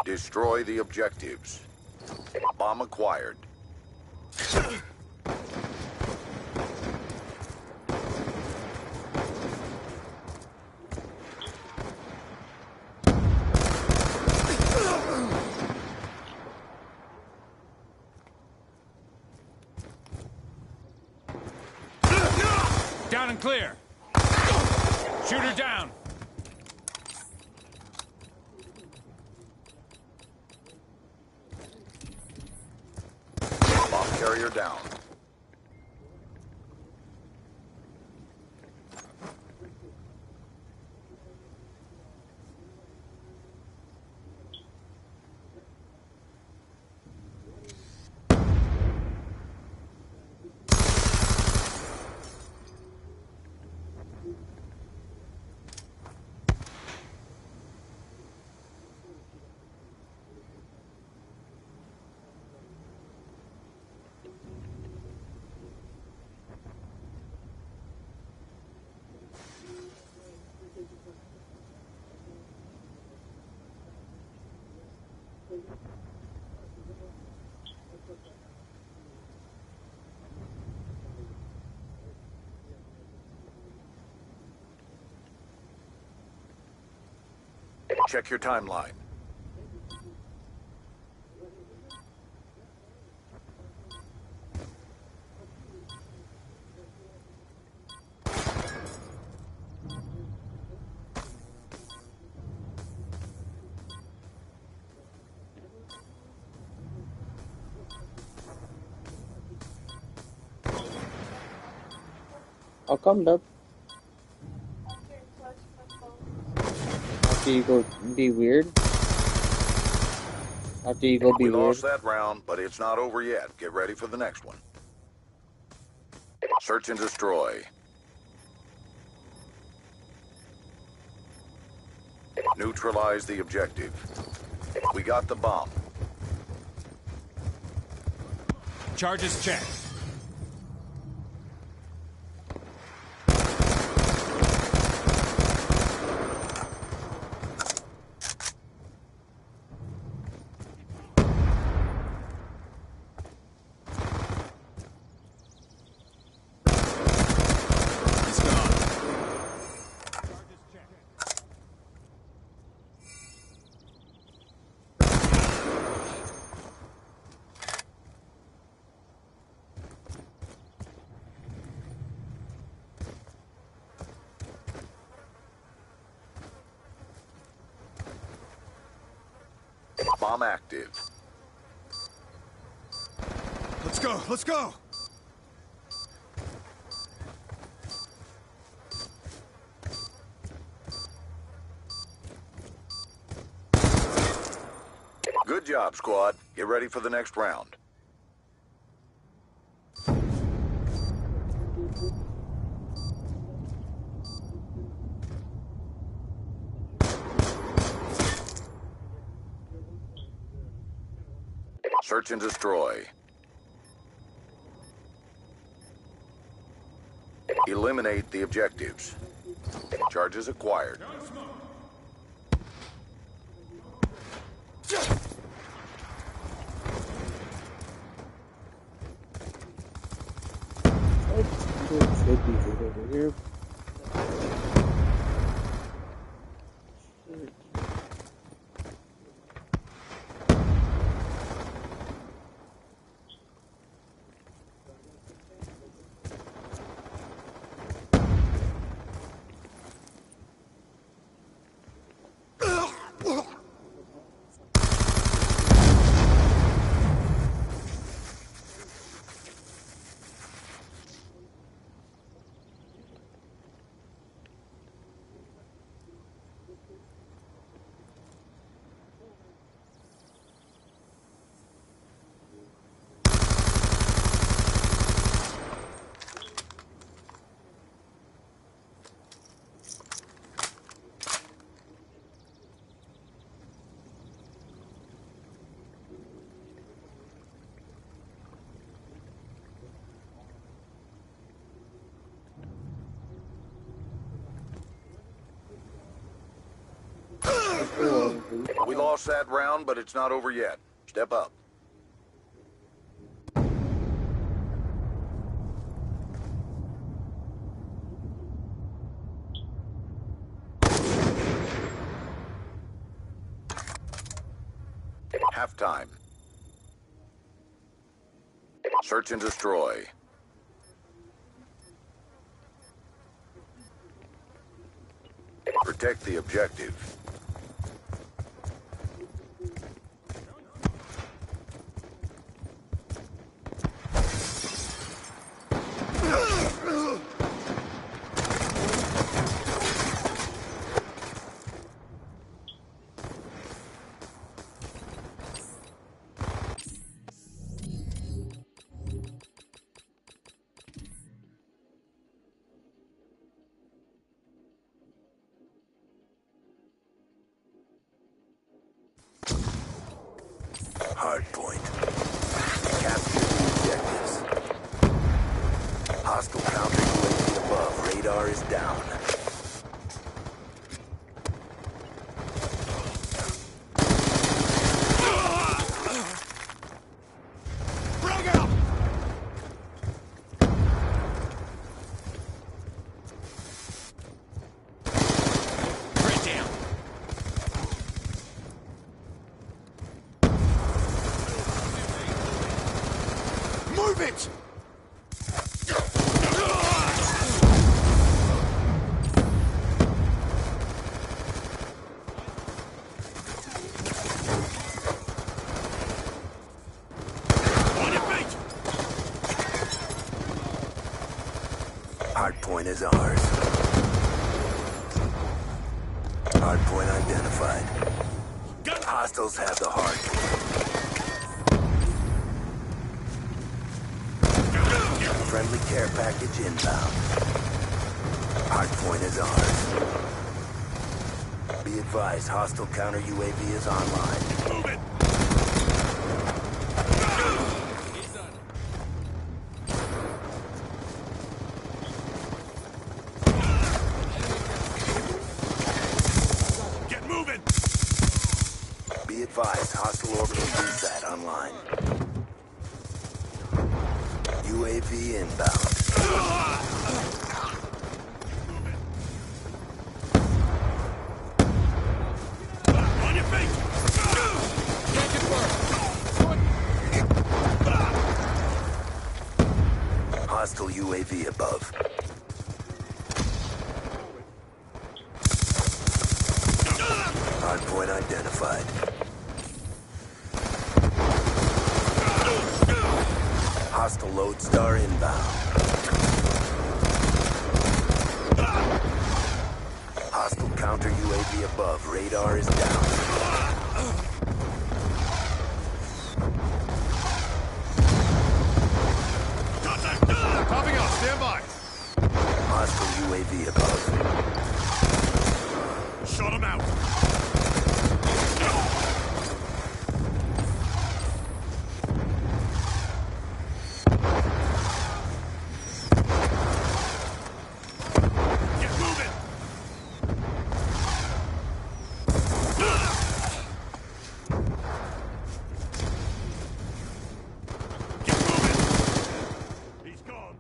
Destroy the objectives. Bomb acquired. Down and clear. Shoot her down. Bomb carrier down. Check your timeline. How come that? After you go be weird? After you go be We weird? lost that round, but it's not over yet. Get ready for the next one. Search and destroy. Neutralize the objective. We got the bomb. Charges checked. Bomb active. Let's go, let's go! Good job, squad. Get ready for the next round. Search and destroy. Eliminate the objectives. Charges acquired. Over here. Cool. We lost that round, but it's not over yet. Step up. Halftime. Search and destroy. Protect the objective. Hardpoint. Capture the objectives. Hostile counter UAV above. Radar is down. Frag out! Right down. Move it! On your feet! Hardpoint is ours. Hardpoint identified. Gun! Hostiles have the hardpoint. Friendly care package inbound. Hardpoint is ours. Be advised, hostile counter UAV is online. Move it! Get moving! Be advised, hostile orbital VSAT online. UAV inbound. On your feet! Can't get work! Hostile UAV above. Hardpoint identified. Hostile Lodestar inbound. Hostile counter UAV above. Radar is down. Contact! Popping off, stand by! Hostile UAV above. Shut him out! Get moving! Get moving! He's gone.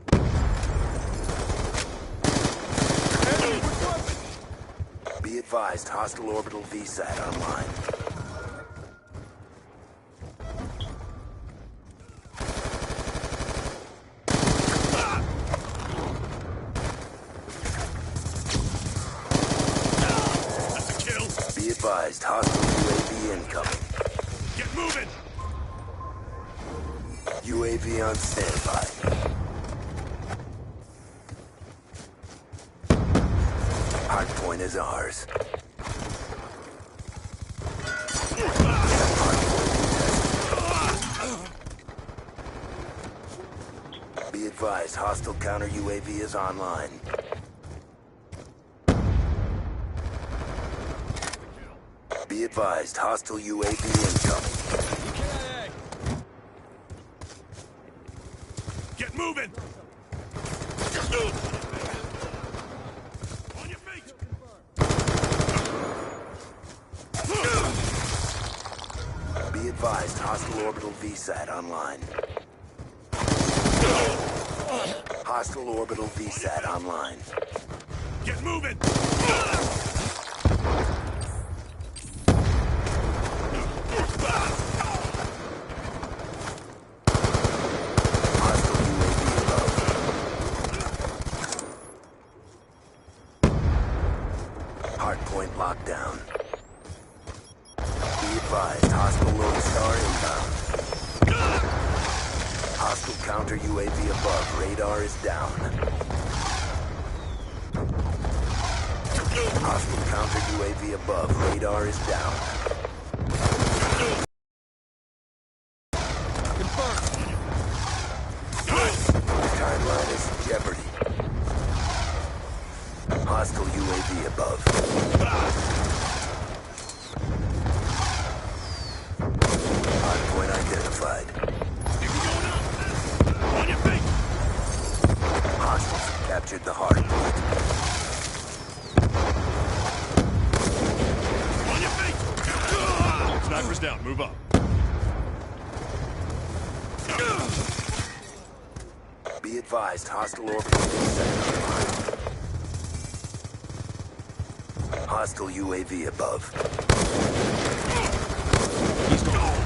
Be advised, hostile orbital VSAT online. That's a kill. Be advised, hostile UAV incoming. Get moving! UAV on standby. Hardpoint is ours. Be advised, hostile counter UAV is online. Be advised, hostile UAV incoming. Get moving! On your feet! advised, hostile orbital VSAT online. Hostile orbital VSAT online. Get moving! Hostile UAV above. Hardpoint lockdown. Be advised, hostile Lone Star inbound. Hostile counter UAV above. Radar is down. Hostile counter UAV above. Radar is down. Timeline is in jeopardy. Hostile UAV above. Hardpoint identified. On your feet! Hostiles have captured the hardpoint. On your feet! Sniper's down, move up. Be advised, hostile orbital VSAT online. Hostile UAV above. He's gone.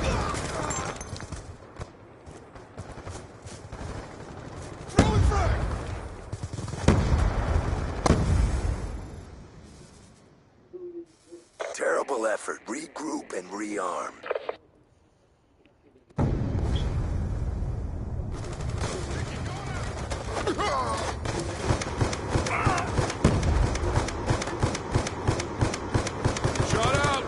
Throwing frag! Terrible effort. Regroup and rearm. Shot out!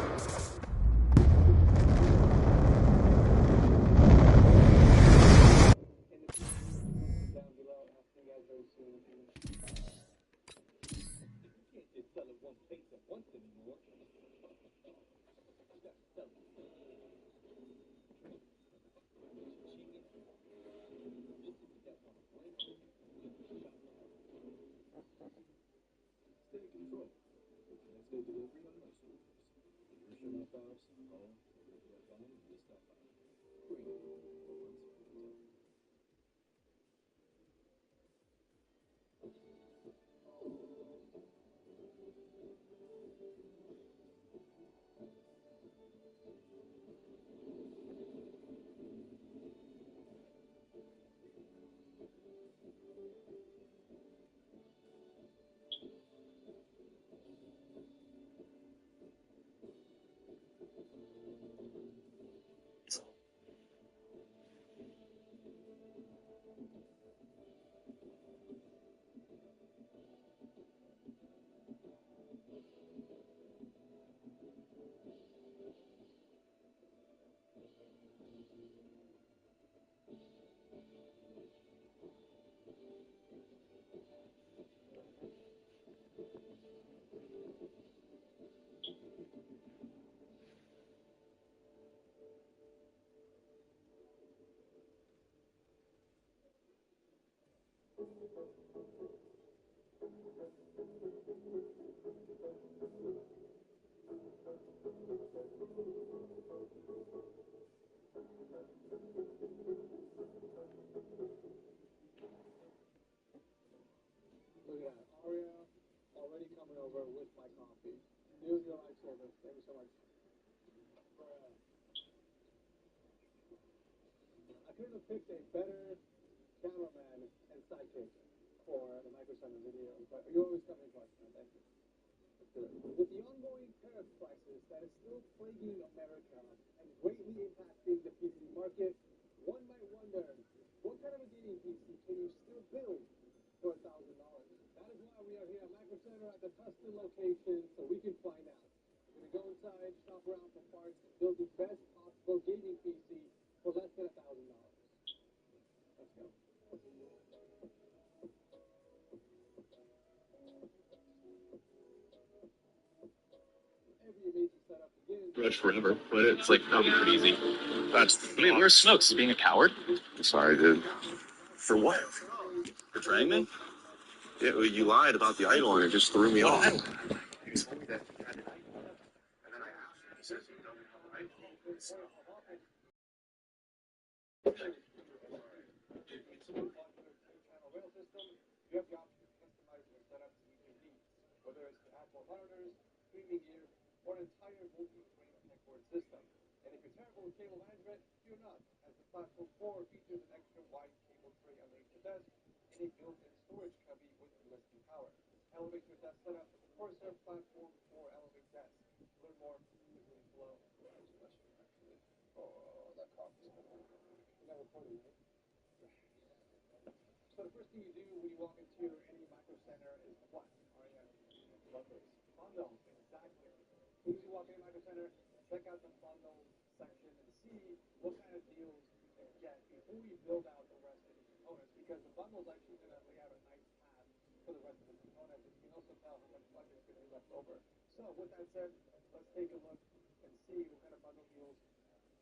Look at that. Aria already coming over with my coffee. Use your life service. Thank you so much. I couldn't have picked a better cameraman and sidekick for the Micro Center video, but you always come in clutch, man. Thank you. Let's do it. With the ongoing tariff crisis that is still plaguing America and greatly impacting the PC market, one might wonder, what kind of a gaming PC can you still build for $1,000? That is why we are here at Micro Center at the Tustin location, so we can find out. We're going to go inside, shop around for parts, and build the best possible gaming PC for less than $1,000. Let's go. Every amazing setup begins. Grudge forever, but it's like that'll be pretty easy. I mean, where's Snooks? Is he being a coward? I'm sorry, dude. For what? Betraying me? Yeah, well, you lied about the idol and it just threw me off. You have the option to customize your setup to meet your needs, whether it's to add more monitors, streaming gear, or an entire multi-frame techboard system. And if you're terrible with cable management, you're not, as the Platform 4 features an extra wide cable tray underneath the desk and a built-in storage cubby with USB power. Elevate your desk setup with the Corsair Platform 4 Elevate Desk. Learn more quickly below. Oh, that coffee's good. You're not recording, right? So the first thing you do when you walk into any micro center is what? Bundles. Bundles, exactly. As soon as you walk into micro center, check out the bundles section and see what kind of deals you can get before you build out the rest of the components, because the bundles actually going to lay out a nice path for the rest of the components, and you can also tell how much budget is going to be left over. So with that said, let's take a look and see what kind of bundle deals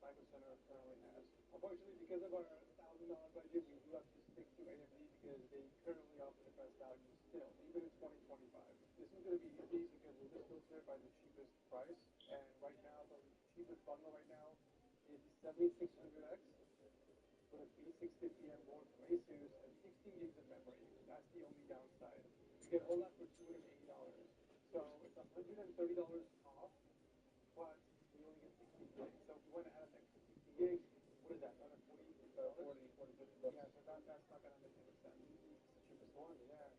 Micro Center currently has. Unfortunately, because of our $1,000 budget, we do have to stick to AMD because they currently offer the best value still, even in 2025. This is going to be easy because we'll just filter it by the cheapest price. And right now, the cheapest bundle right now is the 7600X with a B650M board from Asus and 16 gigs of memory. That's the only downside. You get all that for $280. So it's $130 off, but we only get 60 gigs. So if you want to add an extra 60 gigs, what is that? Another 40 $50? Yeah, so that's not going to make any sense. It's the cheapest one, yeah.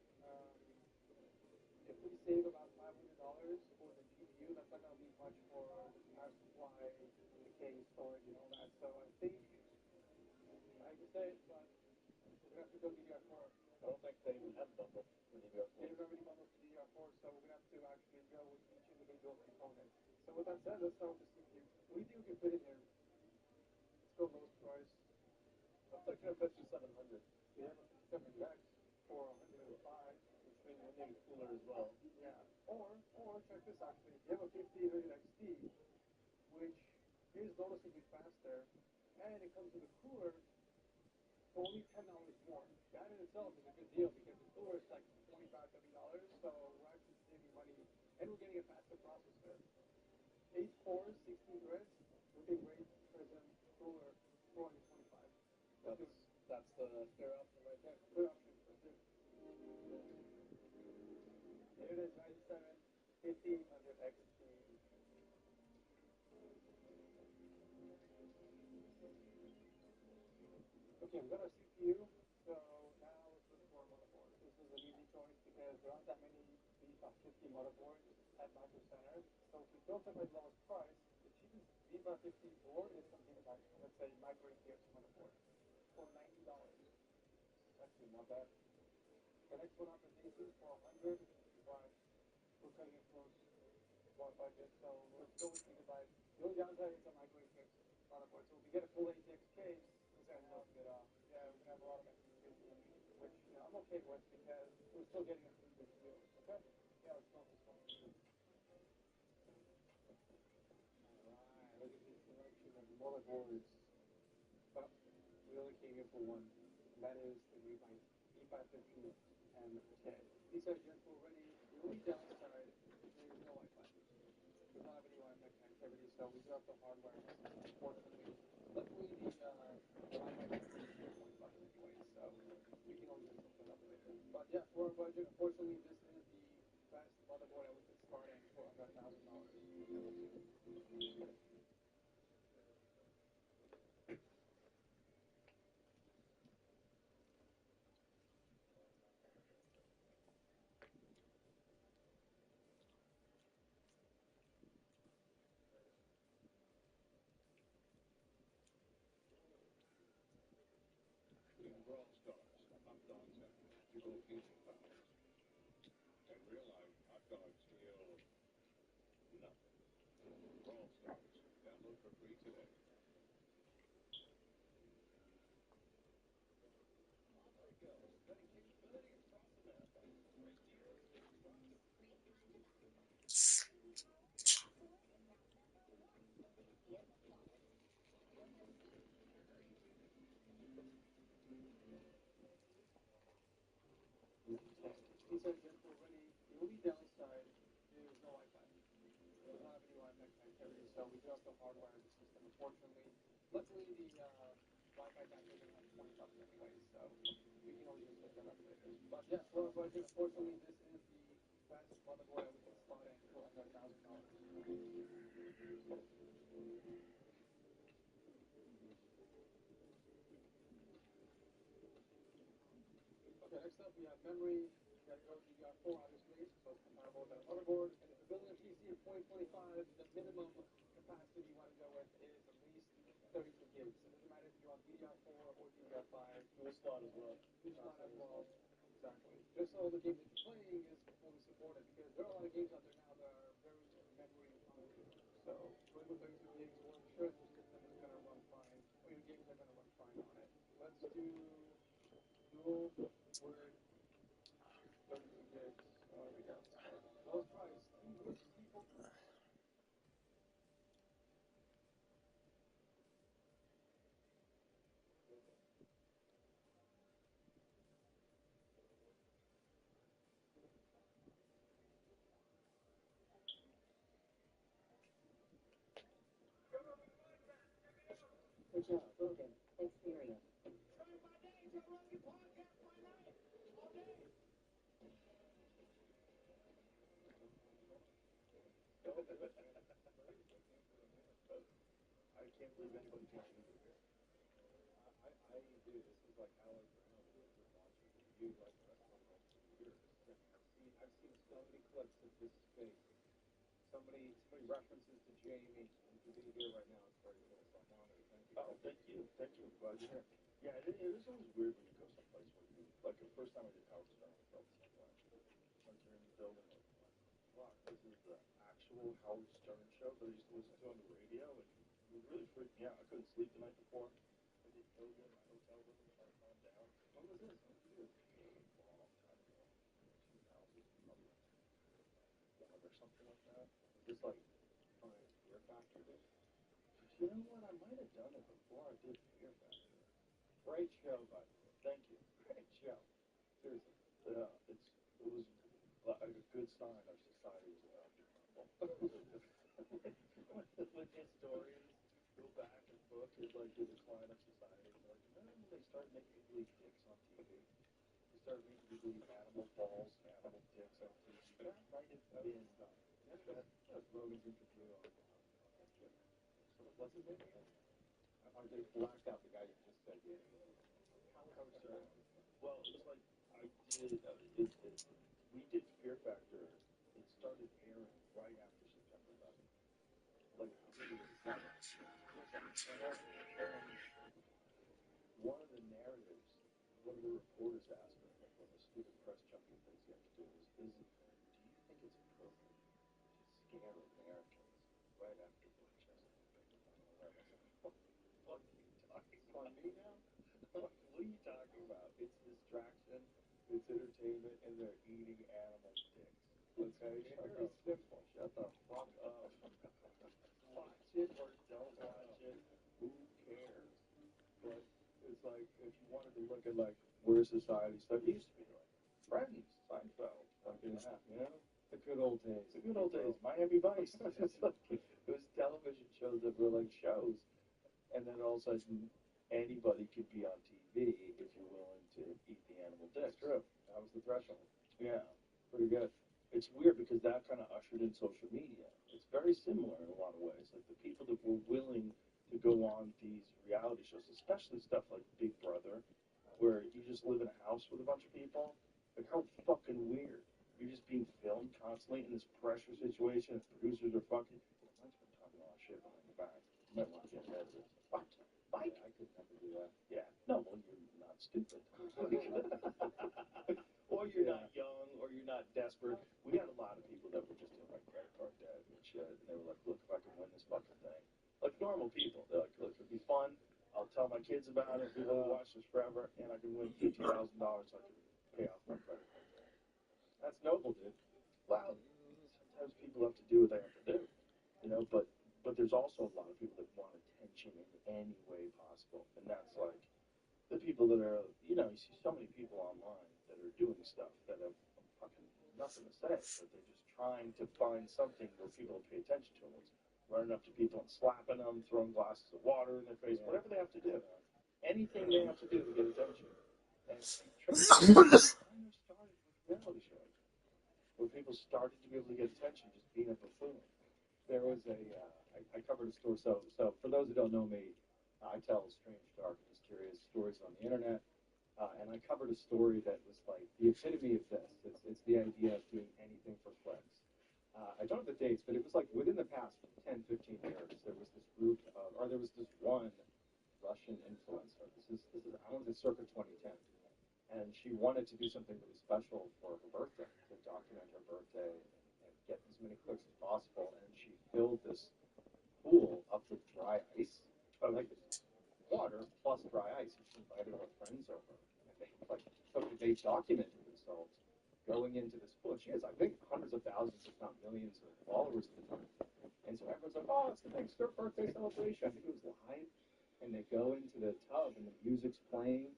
If we save about $500 for the GPU, that's not going to be much for the power supply, the case, storage, and all that. So I think, I hate to say it, but we're going to have to go DDR4. I don't think they even have bundles for DDR4. They don't have any bundles for DDR4, so we're going to have to actually go with each individual component. So with that said, let's start with the CPU. What do you think we can fit in here? Let's go lowest price. I'm thinking I bet you 700. We have a 700X for 105, which means we need a cooler as well. Yeah. Or check this actually. If you have a 5800 XT, which is noticeably faster, and it comes with a cooler for only $10 more. That in itself is a good deal because the cooler is like $25, $30, so we're actually saving money, and we're getting a faster processor. 8 cores, 16 threads, with a great Prism cooler, 425. That's the fair option right there. Fair option. Here it is, Ryzen 7 5800 XT. Okay, we've got our CPU, so now let's look for a motherboard. This is an easy choice because there aren't that many B550 motherboards at Micro Center. So if we filter by the lowest price, the cheapest B550 board is something like, let's say, Micro ATX motherboard for $90. Actually, not bad. The next one up is Asus for 100, but we're cutting it close to our budget, so let's go with Gigabyte. The only downside is a Micro ATX motherboard. So if we get a full ATX case, we're going to have we're going to have a lot of extra space, which I'm okay with because we're still getting a pretty good deal. Okay? Yeah, let's go with this one. Alright, look at this selection of motherboards. But we only came here for one, and that is the B550 MK. These are Gen 4 ready. The only downside is there is no Wi-Fi. We don't have any Wi-Fi connectivity, so we do have to hardwire this, unfortunately. Luckily, the Wi-Fi connectivity is 4.5 anyway, so we can always hook it up later. But yeah, for our budget, unfortunately, this is the best motherboard that we could start at for under $1,000. Brawl stars, hot dogs, and magical pizza powers. And realize hot dogs feel nothing. Brawl stars. Download for free today. These are Gen 4 ready. The only downside is no Wi-Fi. We don't have any Wi-Fi connectivity, so we do have to hardwire the system, unfortunately. Luckily, the why buy that game at $20 anyway? So we can always just pick that up later. But yeah, well, but I think unfortunately this is the best motherboard that we can slot in for under $1,000. Okay, next up we have memory. You gotta go DDR4 obviously, so it's compatible with that motherboard. And if you're building a PC in 2025, the minimum capacity you want to go with is at least 32 gigs. It doesn't matter if you're on DDR4 or DDR5. Dual slot as well. Dual slot as well. Exactly. Just so the game that you're playing is fully supported, because there are a lot of games out there now that are very memory hungry. So going with 32 gigs will ensure that your system is going to run fine, or your games are going to run fine on it. Let's do dual word 32 gigs. There we go. Lowest price. People. Good job. Logan. Experience. I can't believe anybody can do it. I do. This is like Alex Brown for watching you like wrestling for years. I've seen so many clips of this space. Somebody references to Jamie, and to be here right now is very cool. So I'm honored. Thank you. Oh, thank you. Thank you. Glad you're here. Yeah, it is always weird when you go someplace where you, like the first time I did Howard Stern, I felt the same way. Like you're in the building, like, wow, this is the actual Howard Stern show that I used to listen to on the radio, and it really freaked me out. I couldn't sleep the night before. I did yoga in my hotel room to try to calm down. When was this? When did you do this? A long time ago, 2000, probably like 2001 or something like that. Just like Fear Factor did. But you know what? I might have done it before I did Fear Factor. Great show, by the way. Thank you. Great show. Seriously. Yeah, it was a good sign our society was about to crumble. When historians go back and look at like the decline of society, like remember when they started making people eat dicks on TV? They started making people eat animal balls and animal dicks on TV. That might have been that's Rogan's interview on that shit. So what's his name again? I just blacked out the guy you just said. Howard Stern. Well, it was like I did. We did Fear Factor. It started airing right after September 11th. Like really one of the narratives, one of the reporters asked her, like one of the stupid press junket things you have to do do you think it's appropriate to scare Americans right after Winchester? I was like, what the fuck are you talking about? Me now? What are you talking about? It's distraction, it's entertainment, and they're eating animal dicks. Okay? Very simple. Shut the fuck up. Watch it or don't watch it. Who cares? But it's like, if you wanted to look at, like, where society started, it used to be like Friends, Seinfeld, fucking, you know? The good old days. The good old days. Miami Vice. It's like, it was television shows that were like shows. And then all of a sudden, anybody could be on TV if you're willing to eat the animal dick. That's true. That was the threshold. Yeah, pretty good. It's weird because that kind of ushered in social media. It's very similar in a lot of ways. Like the people that were willing to go on these reality shows, especially stuff like Big Brother, where you just live in a house with a bunch of people. Like how fucking weird. You're just being filmed constantly in this pressure situation. Producers are fucking. Mike's been talking a lot of shit behind your back. You might want to get ahead of this. What? Mike? I could never do that. Yeah. No, well, you're not stupid. Or you're not young, or you're not desperate. We had a lot of people that were just in like credit card debt and shit, and they were like, look, if I can win this fucking thing. Like normal people. They're like, look, it'll be fun. I'll tell my kids about it. People will watch this forever, and I can win $50,000 so I can pay off my credit card debt. That's noble, dude. Well, sometimes people have to do what they have to do, you know, but there's also a lot of people that want attention in any way possible, and that's like the people that are, you know, you see so many people online that are doing stuff that have fucking nothing to say, but they're just trying to find something where people will pay attention to them. It's running up to people and slapping them, throwing glasses of water in their face, whatever they have to do. anything they have to do to get attention. And kind of started with reality shows, where people started to be able to get attention just being a buffoon. There was I covered a story. So for those who don't know me, I tell strange, dark, mysterious stories on the internet. And I covered a story that was like the epitome of this. It's the idea of doing anything for clicks. I don't have the dates, but it was like within the past 10, 15 years, there was this group of, or there was this one Russian influencer. This is I want to say circa 2010, and she wanted to do something really special for her birthday, to document her birthday and get as many clicks as possible. And she filled this pool up with dry ice, like water plus dry ice. And she invited her friends over, and they documented themselves going into this pool. And she has, I think, hundreds of thousands, if not millions, of followers at the time. And so everyone's like, "Oh, it's the next birthday celebration." I think it was live. And they go into the tub, and the music's playing,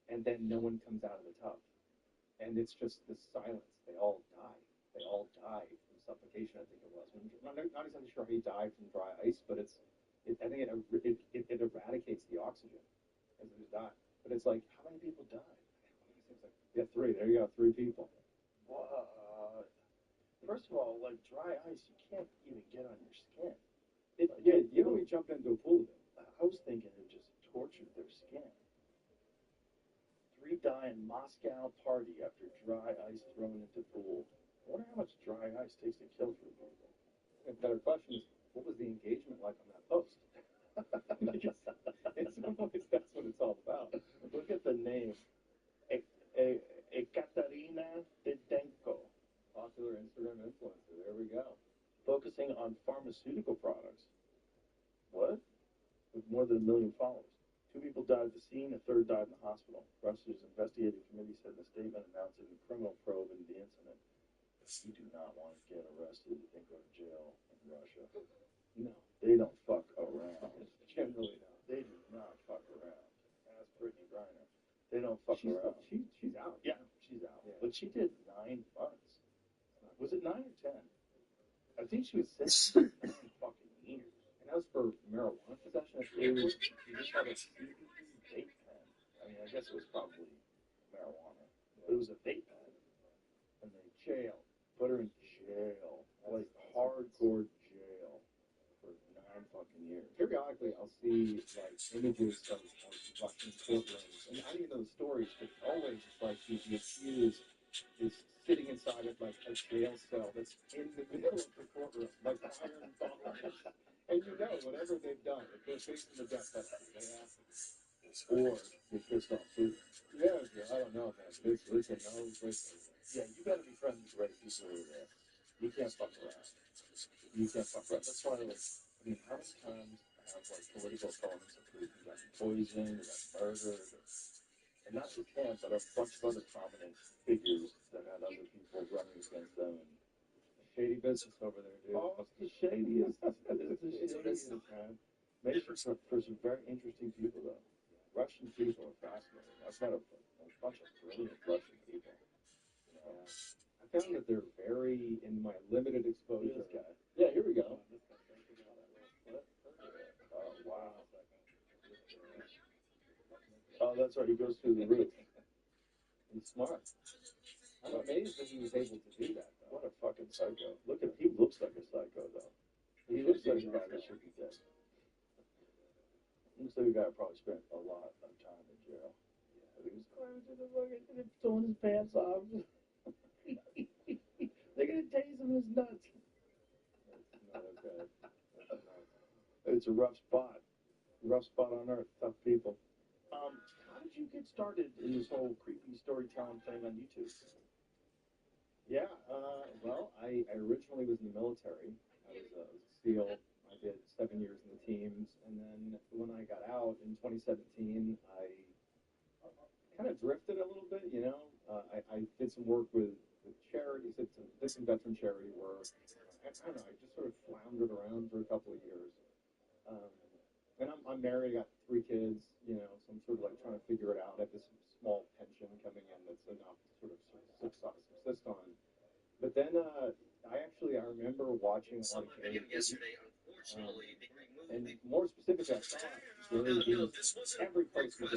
and then no one comes out of the tub, and it's just this silence. They all die. They all die from suffocation. I think it was. I'm not exactly sure how you die from dry ice, but I think it eradicates the oxygen as they die. But it's like, how many people died? Yeah, 3. There you go, 3 people. First of all, like dry ice, you can't even get on your skin. Yeah, you know, we jumped into a pool of it. I was thinking it just tortured their skin. 3 die in Moscow party after dry ice thrown into pool. I wonder how much dry ice takes to kill 3 people. A better question is, what was the engagement like on that post? Because in some ways, that's what it's all about. Look at the name. Ekaterina Didenko. Popular Instagram influencer. There we go. Focusing on pharmaceutical products. What? With more than 1 million followers. 2 people died at the scene, a 3rd died in the hospital. Russia's investigative committee said in a statement announcing a criminal probe into the incident. You do not want to get arrested and go to jail in Russia. No. They don't fuck around. Generally not. They do not fuck around. Ask Brittany Griner. They don't fuck around. She's out. Yeah, she's out. Yeah. But she did 9 months. Was it 9 or 10? I think she was 6 fucking years. And that was for marijuana possession. It was, she just had a vape pen. I mean, I guess it was probably marijuana. But it was a vape pen. And they put her in jail. Like hardcore jail for 9 fucking years. Periodically, I'll see like images of Russian courtrooms, and I don't even know the stories, but always it's like the accused is sitting inside of like a jail cell that's in the middle of the courtroom, like iron bars. And you know, whatever they've done, if they're facing the death penalty, they have to. Or they pissed off too. Yeah, I don't know, man. It's a no place. Yeah, you gotta be friends with the right people over there. You can't fuck around. You can't fuck around. That's why, like, I mean, how many times have, like, political opponents of Putin gotten poisoned or got murdered? And not just him, but a bunch of other prominent figures that had other people running against them. And Shady business over there, dude. oh, it's the shadiest. It's the shadiest, man. Made for some very interesting people, though. Russian people are fascinating. I've met a bunch of brilliant Russian people. You know? I found that they're very, in my limited exposure. This guy. Yeah, here we go. Oh, wow. Oh, that's right. He goes through the roof. He's smart. I'm amazed that he was able to do that, though. What a fucking psycho. Look at, he looks like a psycho, though. He looks like a guy that should be dead. Looks like a guy who probably spent a lot of time in jail. Yeah. He was climbing through the fucking, throwing his pants off. They're gonna tase him in his nuts. That's not okay. That's not. It's a rough spot. Rough spot on earth. Tough people. How did you get started in this whole creepy storytelling thing on YouTube? Yeah, well, I originally was in the military. I was a SEAL. I did 7 years in the teams, and then when I got out in 2017, I kind of drifted a little bit, you know. I did some work with charities, did some veteran charity work. I don't know, I just sort of floundered around for a couple of years. And I'm married, I got 3 kids, you know, so I'm sort of like trying to figure it out. I have this small pension coming in that's enough to sort of subsist on. But then I remember watching a lot of Canadian movies. And more specifically, I saw Gary Vee, every post he did,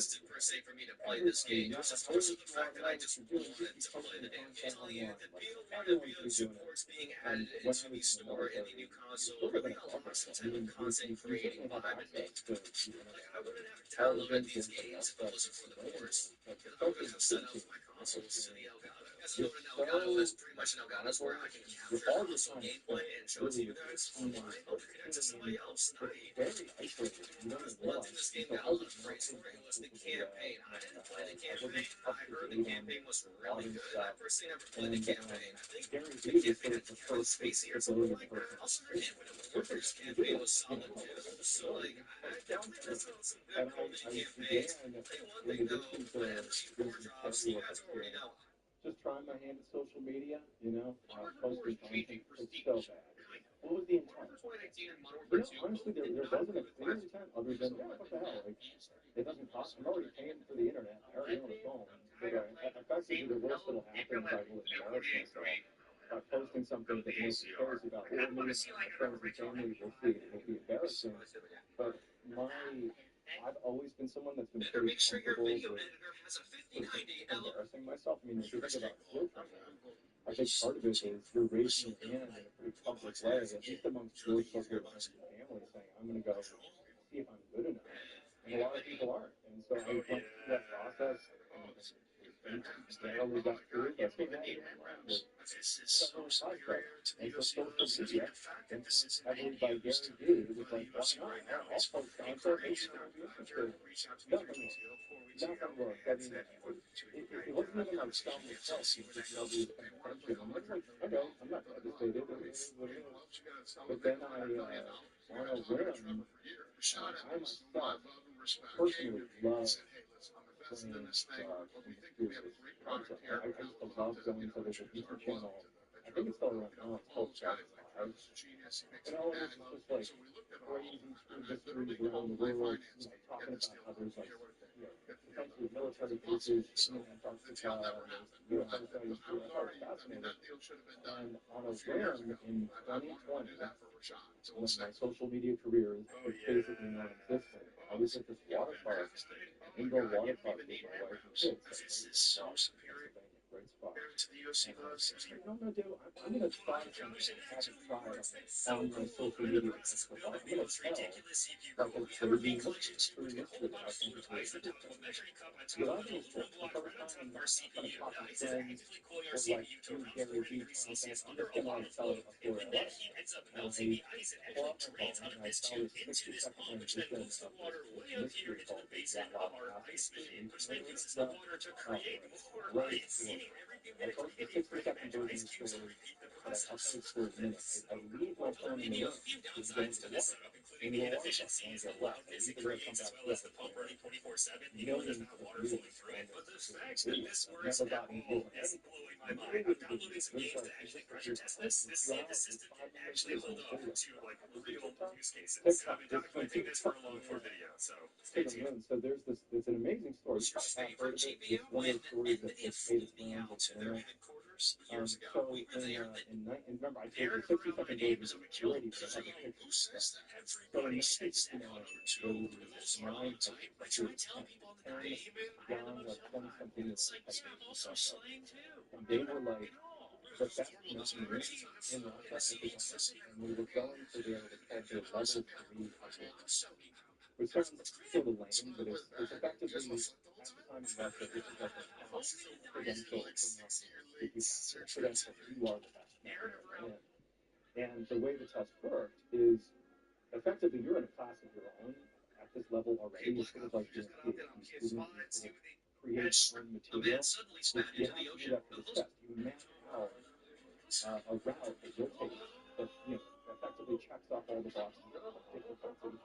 everybody, not like, oh, you are right, you're doing, you should be posting content online. Like, everyone should be doing it. And when I was in the military, you sort of in a bubble. I mean, you certainly have access to the internet, television, the rest of the radio, but especially the food chain. You're so, like, you're all your time spent really with your teammates, or it's very isolated. You don't even realize it. And so I was not big on social media. I wasn't up to date on modern stuff. And Gary Vee was sort of the first big civilian person. Which is good, you know, and I began, in addition to doing some charity work, just trying my hand at social media, you know, posting content. It's so bad. What was the intent? You know, honestly, there wasn't a clear intent other than, yeah, what the hell? Like, it doesn't cost. I'm already paying for the internet. I already own a phone. But effectively, the worst that'll happen is I will embarrass myself by posting something that nobody cares about. Or maybe my friends and family will see it. It'll be embarrassing. But I've always been someone that's been pretty comfortable with embarrassing myself. I mean, if you think about skill training, I think part of it is you're raising your hand in a pretty public way, at least amongst your circle of friends and family, saying, I'm going to go see if I'm good enough. And a lot of people aren't. And so I went through that process and narrowly got through, but I still had it online with several prospects. And so social media, and heavily by Gary Vee, it was like, why not? I'll post content, maybe someone will be interested. Nothing worked. I mean, it wasn't even like some myself, it was just nobody's paying attention. And I was like, okay, I'm not devastated. It is what it is. But then on a whim, I myself personally love playing mysterious content. I used to love going to the YouTube channel. I think it's still around now. It's called Dark Live. And all of this is just like crazy true mysteries around the world, you know, talking about how there's like, you know, potentially military bases in Antarctica, and there's UFO sightings too. I thought it was fascinating. And on a whim in 2020, when my social media career is basically non-existent, I was at this water park, indoor water park with my wife and kids. So Pennsylvania, great spot. And I was like, no, dude, I'm going to try something I haven't tried on my social media so far. I'm going to tell like a crazy mystery that I think is really interesting. What I think is cool. The first time I'm not going to copy trends or like do Gary Vee content. I'm just going to like tell a story I like. And I pull out my phone and I found this 60-second rendition of this mystery called the Yellow Acid. Are you familiar with it? No. Oh, great story. I post the 60-second version of the story, but I'll tell the story in a minute. I leave my phone in the room and go into the water. Into a water park. I want to get wet. I leave it there, come back wet. Millions of views on this video. I've never gotten views on anything. Millions of views. There's like, there's 2 hours, there's 5 minutes views on the video. TikTok, this is when TikTok to the moon. So there's this, it's an amazing story. You probably have heard of it. It's one of those stories that made its rounds on the internet. So remember, I told you 60-second version is already to have a picture. So in 1969, there was 9 hikers, 10 young, like 20-something year old hikers in Russia. And they were like the best mountaineers in Russia at the time. And we were going for their, what's called their level 3 hiking. Which sounds sort of lame, but it's effectively, at the time in Russia, this is like a top credential for mountaineers. If you pass this credential, you are the best mountaineer. And the way the test worked is, effectively, you're in a class of your own at this level already. You're sort of like being a PhD student. You sort of create your own material. But you have to do that for this test. You map out a route that you'll take that, you know, effectively checks off all the boxes of difficulty.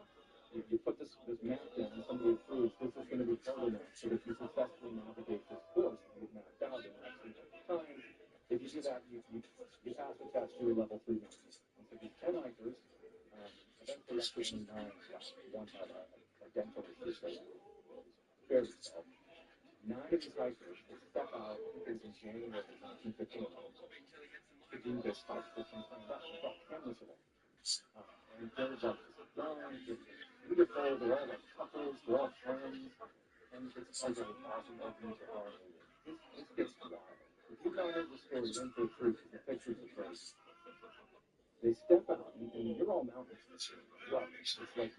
You put this map down, and somebody approves this is going to be hard enough so that you successfully navigate this course that you've mapped out in X amount of time. If you do that, you pass the test, you're a level 3 mountaineer. And so these 10 hikers, eventually actually 9 stopped. One had a dental issue, so it was very slow. 9 of these hikers, they step out, I think it was in January 1959, to do this hike for some time. They brought cameras along. And they're like young, they're beautiful, they're all like couples, they're all friends, and it's like an awesome opening to horror movie. This gets wild. If you don't know the story, in for a treat, the pictures are crazy. They step out, and you're all mountains. Right. It's like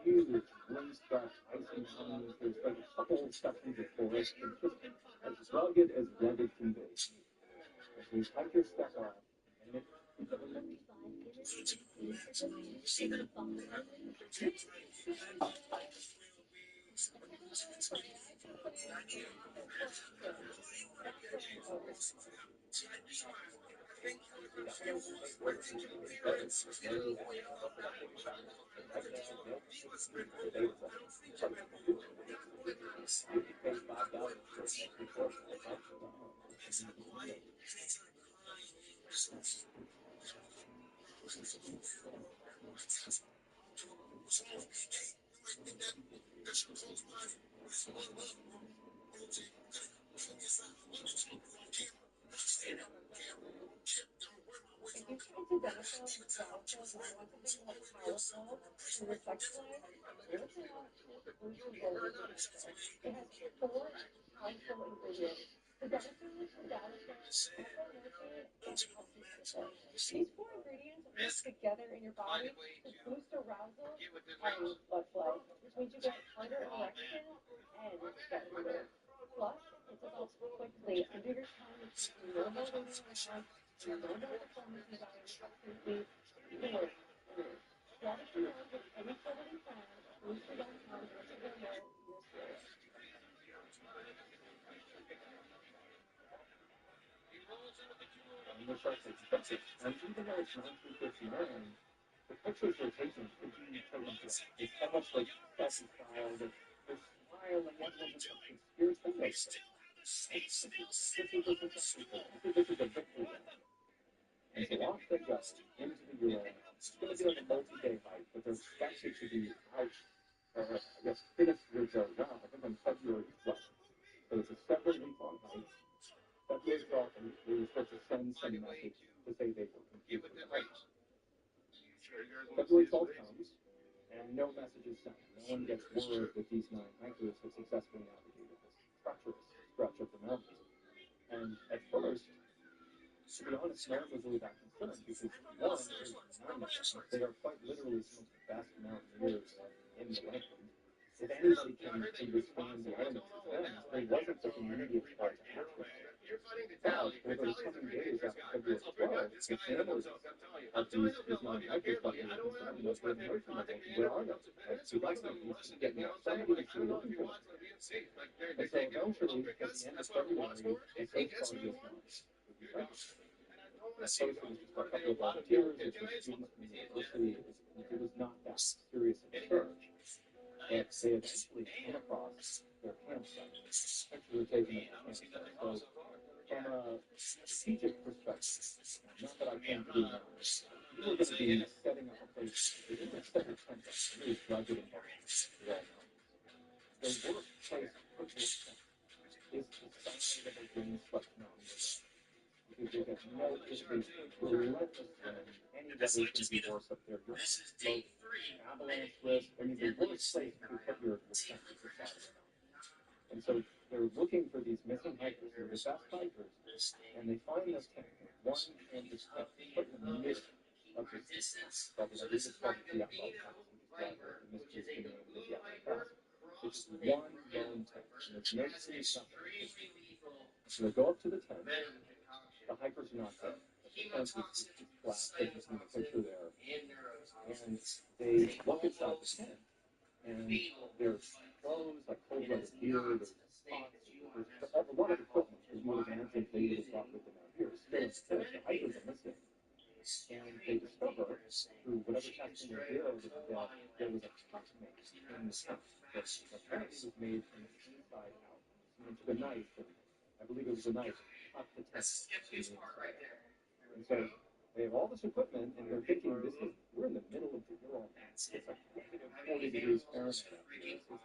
huge, wind-swept, icy mountains. There's like a couple of sections of forest. It's just as rugged as rugged can be. As these hikers step off, and it starts expensive. And even though it's 1959, the pictures they're taking could be taken to it's almost like fashion style. They're smiling, everyone's like conspiracy. This is a victory. And so off they go into the Ural. It's going to be like a multi-day hike, but they're expected to be out, I guess, finished with their round, I think on February 12th. So it's a 7-week-long hike. February 12th, and they were supposed to send some message to say they were complete with the hike. February 12th comes, and no message is sent. No one gets word that these 9 hikers have successfully navigated this treacherous stretch of the mountains. And at first, to be honest, no one was really that concerned because, one, they are quite literally some of the best mountaineers in the land. If anybody can withstand the elements of them, there wasn't the immediate part to action. But over the coming days after February 12th, the families of these 9 hikers got really concerned about their emotion levels. Where are they? Like, the government needs to get more. Somebody needs to be looking for them. And so eventually, at the end of February, they searched on this line. At first, it was just a couple of volunteers, it was students from the university. It was not that serious of a search. But they eventually came across their campsite. Pictures were taken at the campsite. So, from a strategic perspective, not that I came to do now, you were going to be setting up a place. They didn't set your tent up. It was rugged and hard. The worst place to put your tent is the side of a windswept mountain. Because they have no relentless wind. Any weather can be worse up there. You're both avalanche risk. I mean, the worst place to put your tent is the side of the mountain. And so they're looking for these missing hikers. They're the best hikers. And they find this tent, one canvas tent, put in the middle of this called the Diablo Pass, in this case, the name of the Diablo Pass. It's one lone tent, and it's no city something. So they go up to the tent. The hikers are not there. The tent is flat, as you see in the picture there. And they look inside the tent, and there's clothes, like cold-weather gear, there's pots, there's a lot of equipment that you would imagine they would have brought with them out here. Still, the hikers are missing. And they discover, through whatever testing they did, that there was a cut made in the tent that apparently was made from the inside out. Someone took a knife, and I believe it was a knife, cut the tent from the inside out. And so they have all this equipment, and they're thinking, we're in the middle of the Ural. It's like 40 degrees Fahrenheit.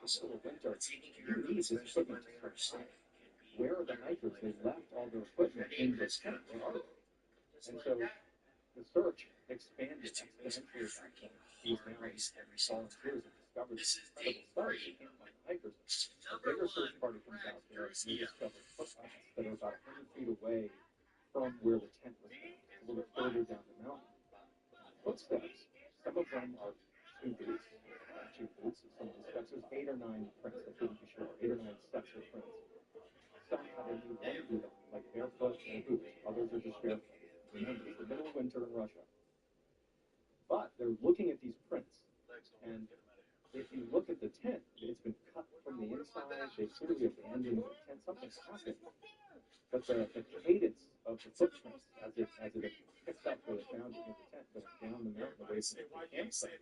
It's the middle of winter. You need this equipment to survive. Where are the hikers? They left all their equipment in the tent. Where are they? And so the search expanded exponentially. Because now volunteers have discovered this incredible stuff. They can't find the hikers. A bigger search party comes out there and they discover footprints that are about 100 feet away from where the tent was found, a little further down the mountain. Footsteps, some of them are 2 boots, some of the steps. There's 8 or 9 prints, I couldn't be sure, 8 or 9 sets of prints. Some have only one boot on, like barefoot and boots. Others are just barefoot. Remember, it's the middle of winter in Russia. But they're looking at these prints, and if you look at the tent, it's been cut from the inside. They clearly abandoned the tent. Something's happened. But the cadence of the footprints as it picks up where they found it in the tent, going down the mountain away from the campsite,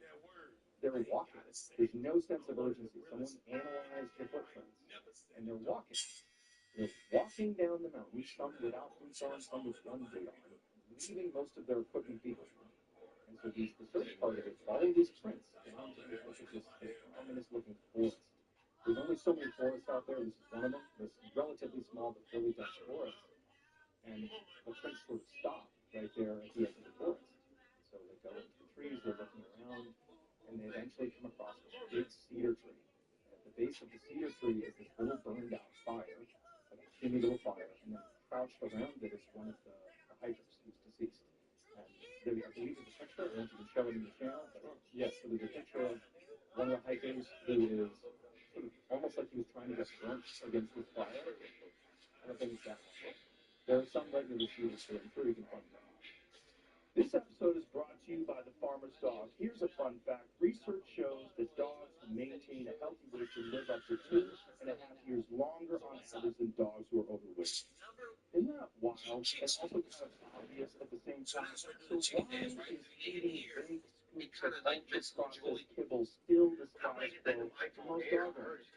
they're walking. There's no sense of urgency. Someone analyzed the footprints, and they're walking. They're walking down the mountain, some without boots on, some with one boot on, leaving most of their equipment behind. And so the search party, they follow these prints down to the edge of this ominous-looking forest. There's only so many forests out there. This is one of them. This relatively small but really dense forest. And the prints sort of stop right there at the edge of the forest. So they go into the trees, they're looking around, and they eventually come across this big cedar tree. And at the base of the cedar tree is this little burned out fire, like a puny little fire, and then crouched around it is one of the hikers who's deceased. And I believe there's a picture, I don't know if you can show it in the channel, but yes, so there's a picture of one of the hikers who is sort of almost like he was trying to get burnt against this fire. I don't think it's that one. There are some right near the cedar tree, I'm sure you can find them. This episode is brought to you by the farmer's dog. Here's a fun fact. Research shows that dogs who maintain a healthy weight can live up to 2.5 years longer on average than dogs who are overweight. Isn't that wild? And also kind of obvious at the same time. So why is eating big scoops of ultra-processed kibble still the status quo for most dog owners?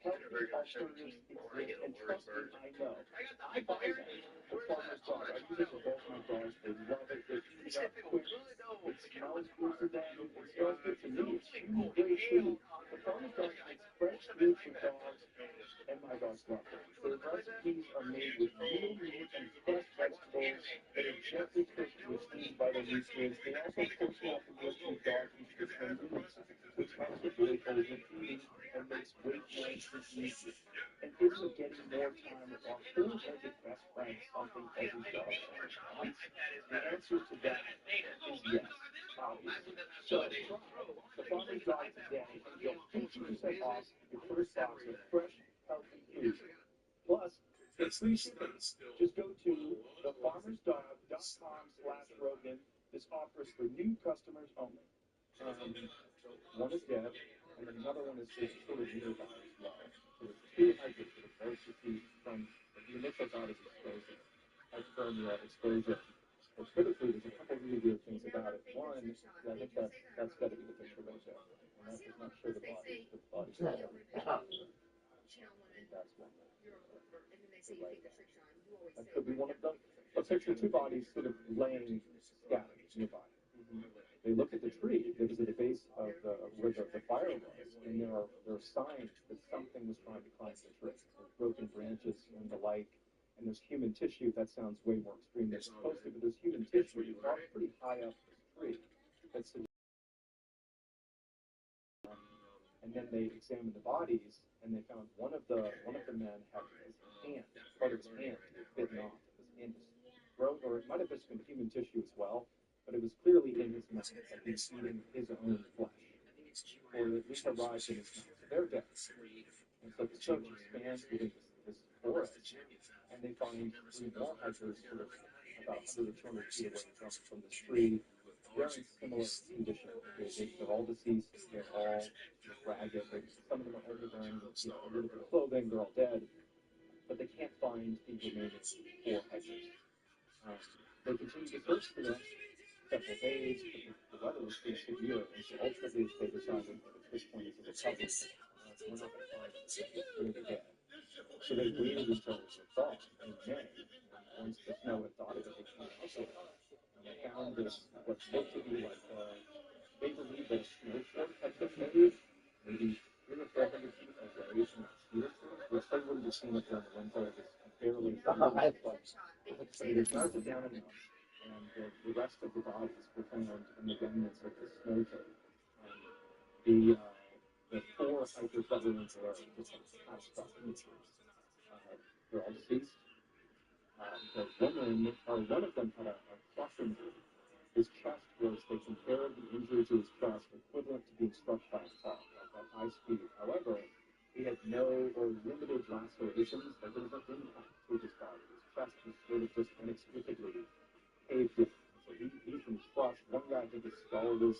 Healthy alternatives exist, and trust me, I know. I buy them. The farmer's dog. I use it for both my dogs. They love it. They eat it up quick. It smells good to them. It smells good to me. It's really great food. The farmer's dog makes fresh food for dogs, and my dogs love it. Their recipes are made with real meat and fresh vegetables that are gently cooked to esteemed vital nutrients. They also portion out the meals to dog each of their units, which helps avoid overeating and makes weight management easier. And isn't getting more time with our four-legged best friend something every dog wants? The answer to that is yes, obviously. So try the farmer's dog today and get 50% off your first box of fresh, healthy food. Plus, get free shipping. Just go to thefarmersdog.com/Rogan. This offer is for new customers only. One is Deb, and then another one is sort of nearby as well. So there's 2 hikers that are both deceased from the initial thought is hypothermia exposure. And critically, there's a couple really weird things about it. One, I think that's got to be the picture right there. And that does not show the body. The body's not every picture. That's one. That could be one of them. But picture 2 bodies sort of laying scattered nearby. They look at the tree that was at the base of where the fire was, and there are signs that something was trying to climb the tree. There's broken branches and the like, and there's human tissue. That sounds way more extreme than it's supposed to, but there's human tissue pretty high up this tree. And then they examined the bodies, and they found one of the men had his hand, part of his hand bitten off. His hand was throat, or it might have just been human tissue as well. But it was clearly in his mouth, like he was eating his own flesh, or at least arrived in his mouth. So they're dead. And so the search expands within this forest, and they find 3 more hikers sort of about 100 or 200 feet away from this tree. They're in similar condition. They're all deceased. They're all ragged. Some of them are only wearing a little bit of clothing. They're all dead. But they can't find the remaining 4 hikers. They continue to search for them. Several days, but the weather was pretty severe, and so ultimately they decided at this point it's a recovery. We're not going to find them. It's clearly dead. So they waited until it was thaw in May, and once the snow had thawed a bit, they came out there, and they found this, what looked to be like, they believe that a snow fort had been made, maybe 300 or 400 feet away from the cedar tree, which they wouldn't have seen it during the winter. It's barely thunder, but they started down in the and the rest of the bodies were found in the remnants of the snow field. the four hikers that were in there just had catastrophic injuries. They're all deceased. The woman, or one of them, had a crush injury. His chest was, they compared the injury to his chest equivalent to being struck by a car at high speed. However, he had no or limited lacerations, like there was no impact to his body. His chest was sort of just inexplicably caved in. So he's been crushed. One guy, I think his skull was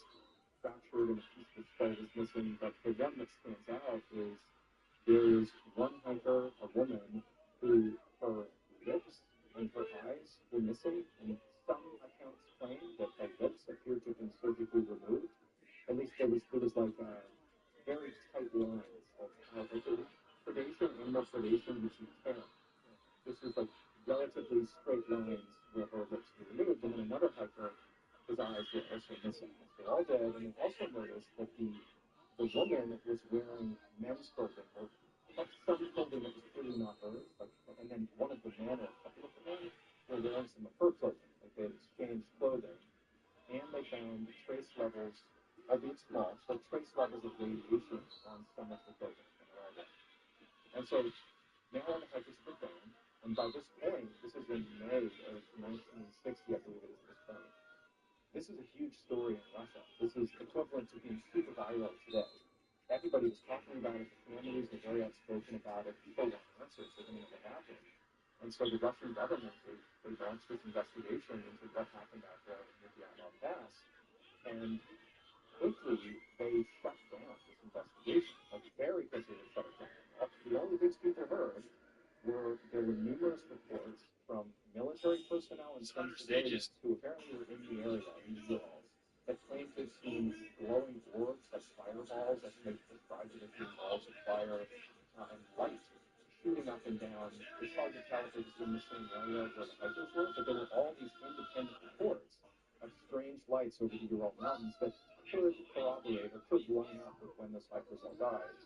fractured and a piece of his skull was missing. But the one that stands out is there is one hiker, a woman, who her lips and her eyes were missing, and some accounts claim that her lips appeared to have been surgically removed. At least there was like very tight lines of how predation, animal predation, which you can. This is like relatively straight lines where her lips were removed, and then another hiker, his eyes were also missing. They're all dead, and they also noticed that the woman was wearing men's clothing, or some clothing that was clearly not hers, and then one of the men, or a couple of the men, were wearing some of her clothing, like they had exchanged clothing, and they found trace levels, albeit small, so trace levels of radiation on some of the clothing. And so now the hikers have been found, and by this point, this is in May of 1960, I believe it is at this point. This is a huge story in Russia. This is equivalent to being super viral today. Everybody was talking about it. The families were very outspoken about it. People want answers. They didn't know what happened. And so the Russian government, they launched this investigation into what happened out there in the Dyatlov Pass. And quickly, they shut down this investigation. Like, very quickly, they shut it down. The only things people heard were there were numerous reports from military personnel and some civilians who apparently were in the area, in the Urals, that claimed to have seen glowing orbs, like fireballs, that they described it as being balls of fire, and light shooting up and down. It's hard to tell if it was in the same area where the hikers were, but there were all these independent reports of strange lights over the Ural Mountains that could corroborate or could line up with when those hikers all died.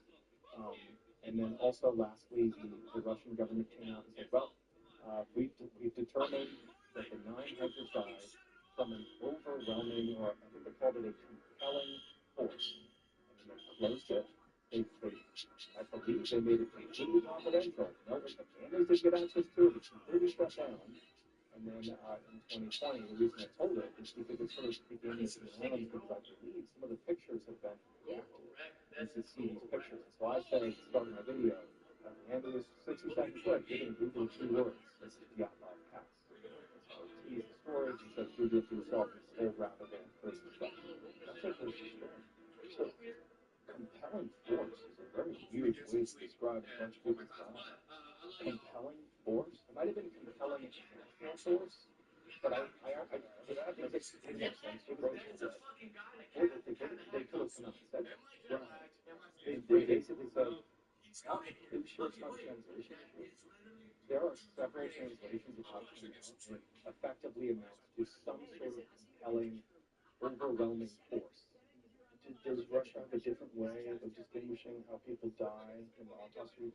And then also, lastly, the Russian government came out and said, well, we've determined that the 9 hikers died from an overwhelming, or I think they called it a compelling force. And then they closed it. I believe they made it completely confidential. No, the families didn't get access to it. It's completely shut down. And then in 2020, the reason I told it is because it sort of began making rounds, because I believe some of the pictures have been redacted. You can see these pictures. And so I said, starting my video, and it was 60 seconds left, you're going to Google 2 words. This is Dyatlov Pass. So tease the story, she said, Google it for yourself, it's still rapidly and crazy stuff. That's a crazy story. So compelling force is a very huge way to describe a bunch of people's lives. Compelling force? It might have been compelling international force, but I that makes more sense with Roswell. They could have come out and said, right. They basically said, are you sure it's not translation? There are several translations of how it effectively amounts to some sort of compelling, overwhelming force. Does Russia have a different way of distinguishing how people die in autopsy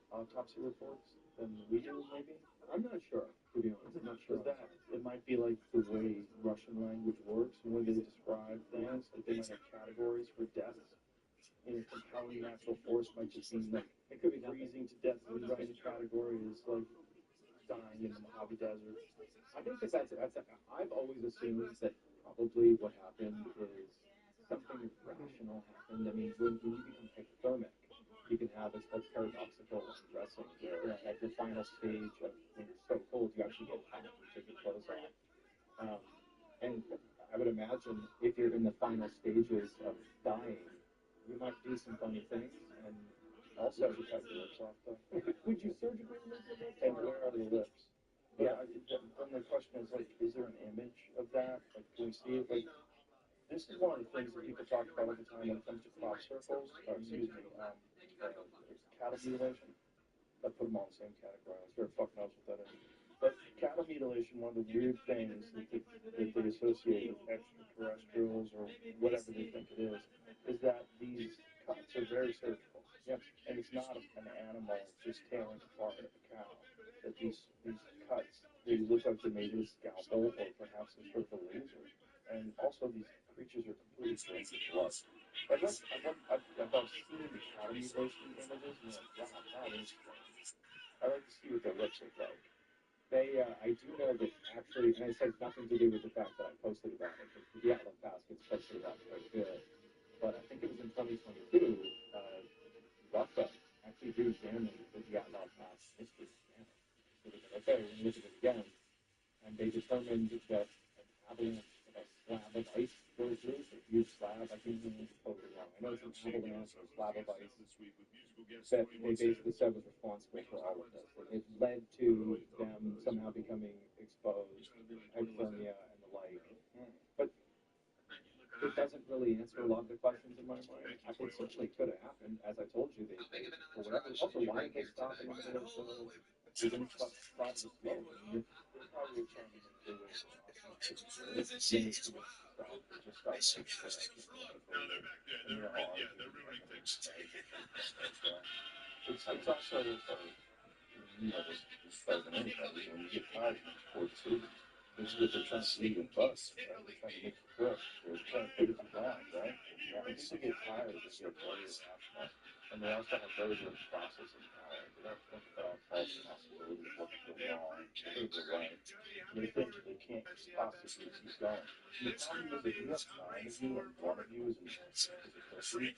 reports than we do, maybe? I'm not sure, to be honest. I'm not sure. It might be like the way Russian language works, when they describe things, like they might have categories for deaths. And compelling natural force might just mean like it could be freezing to death. The Russian category is like dying in the Mojave Desert. I think that's I've always assumed that probably what happened is something rational happened. I mean, when you become hypothermic, you can have this like paradoxical undressing where at the final stage of when you're so cold, you actually get hot and you take your clothes off. And I would imagine if you're in the final stages of dying, you might do some funny things, and also you cut your lips off. Though. Would you surgically remove your lips? And where are the lips? Yeah. Then the question is like, is there an image of that? Like, can we see it? Like, this is one of the things that people talk about all the time when it comes to crop circles. Cattle mutilation. I put them all in the same category. I sure fuck knows what that is. But cattle mutilation, one of the weird things that they associate with extraterrestrials or whatever they think it is that these cuts are very surgical. Yep. And it's not an animal just tearing apart a cow. That these cuts, they look like they're made with a scalpel or perhaps some sort of a laser. And also these creatures are completely drained of blood. I've seen Academy roasting images, and you're like, wow, that is strange. I like to see what their lips look like. I do know that actually, and this has nothing to do with the fact that I posted about it, because the Outlook Pass gets posted about quite a bit. But I think it was in 2022, Russia actually re-examined the Outlook Pass history. So they said, okay, we're going to look at it again. And they determined that an avalanche of a slab of ice goes through, a huge slab, I think it's totally wrong. I know it's an avalanche or a slab of ice that they basically said was responsible for all of this. It led to them somehow becoming exposed, hypothermia and the like. But it doesn't really answer a lot of the questions in my mind. I think certainly could have happened. As I told you, they for whatever. Also, why did they stop in the middle of the? They didn't stop the slope. They're probably trying to make their way across. Just it's also you know, this better than anybody. When you get tired in Port City, this is what they're trying to do in bus, right? They're trying to make you quick. They're trying to put it down, right? Yeah, when people get tired, they get very irrational. And they also have very good processing power. They don't think about all the possibilities, what could go wrong, what could go right. They think they can't possibly keep going. And the problem is if you have nine of you and one of you is a pussy,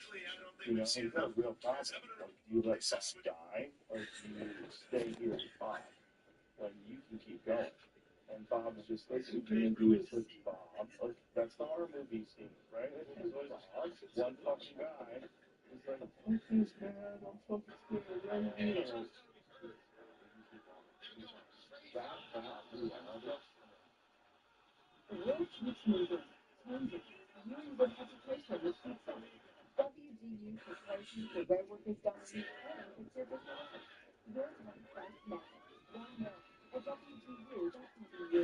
you know, you've got a real problem. Like, do you let Bob die, or do you stay here with Bob when you can keep going? And Bob is just like, you can do this with Bob. Like, that's the horror movie scene, right? It's like, Bob, one fucking guy, is like, fuck this, man, I'm fucking scared, I'm here. The world keeps moving. Tons of you even education with pizza. WGU for pricing for where work is done and for service office. Your time cost matters. Why now? At WGU.edu.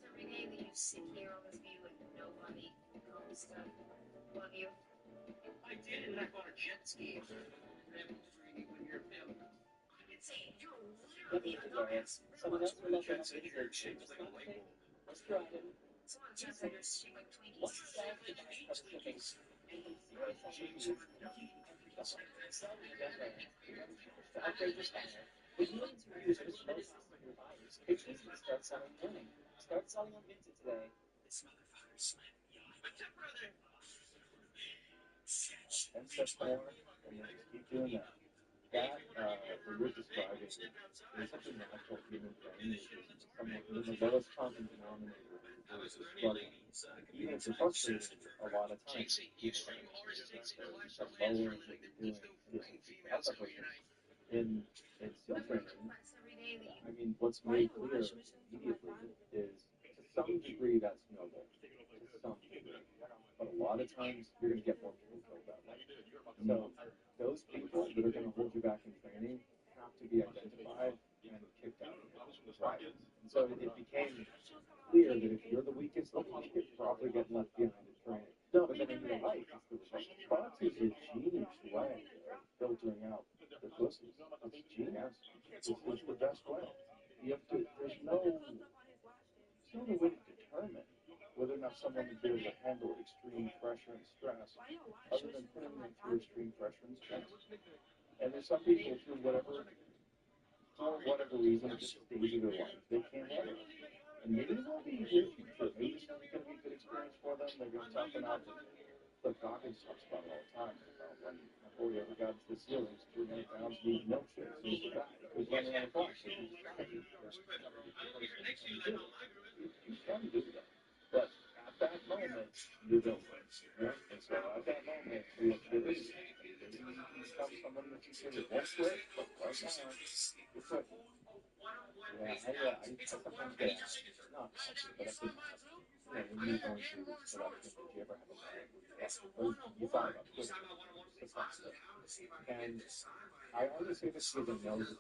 Every day that you sit here on this view and nobody comes to love you. I did, and I bought a jet ski. When you're family. I can say you're literally a dumbass. Someone else will love that. Let's try it. Someone just said you're shaped like Twinkies. What's that device of shipping? Outrageous fire. With millions of users, low cost of your buyers, it's easy to start selling winning. Start selling on Vinted today. This motherfucker slapped me off. What's up, brother? And step forward, and then just keep doing that. That, what you're describing is such a natural human thing, which is someone who's the lowest common denominator is struggling. Even if you're frustrated, a lot of times people start lowering what you're doing to help that person. In SEAL training, I mean, what's made clear immediately is to some degree that's noble, to some degree. But a lot of times you're going to get more people killed that way. So those people that are going to hold you back in training have to be identified and kicked out. Right. And so it became clear that if you're the weakest link, you're probably getting left behind in training. But then in your life, it's the reverse. Box is a genius way of filtering out the pussies. It's genius. It's the best way. You have to, there's no way to determine whether or not someone would be able to handle extreme pressure and stress other than putting them through extreme pressure and stress. And there's some people through whatever, for whatever reason, at this stage of their life, they can't handle it. And maybe it won't be a good future. Maybe it's not going to be a good experience for them. They're going to toughen up. Look, Goggins talks about it all the time. About when my boy ever got to the ceilings, 300 pounds, needed milkshakes. He was back. He was running on the clock. So he was trying to you can do that. But at that moment, you don't. Right? And so at that moment, you have to become someone that you can won't quit, but right now, you're quitting. Yeah, I sometimes get asked, not often, but I think, when you're going through this production, did you ever have a moment where you thought about quitting? And I always say this because I know this is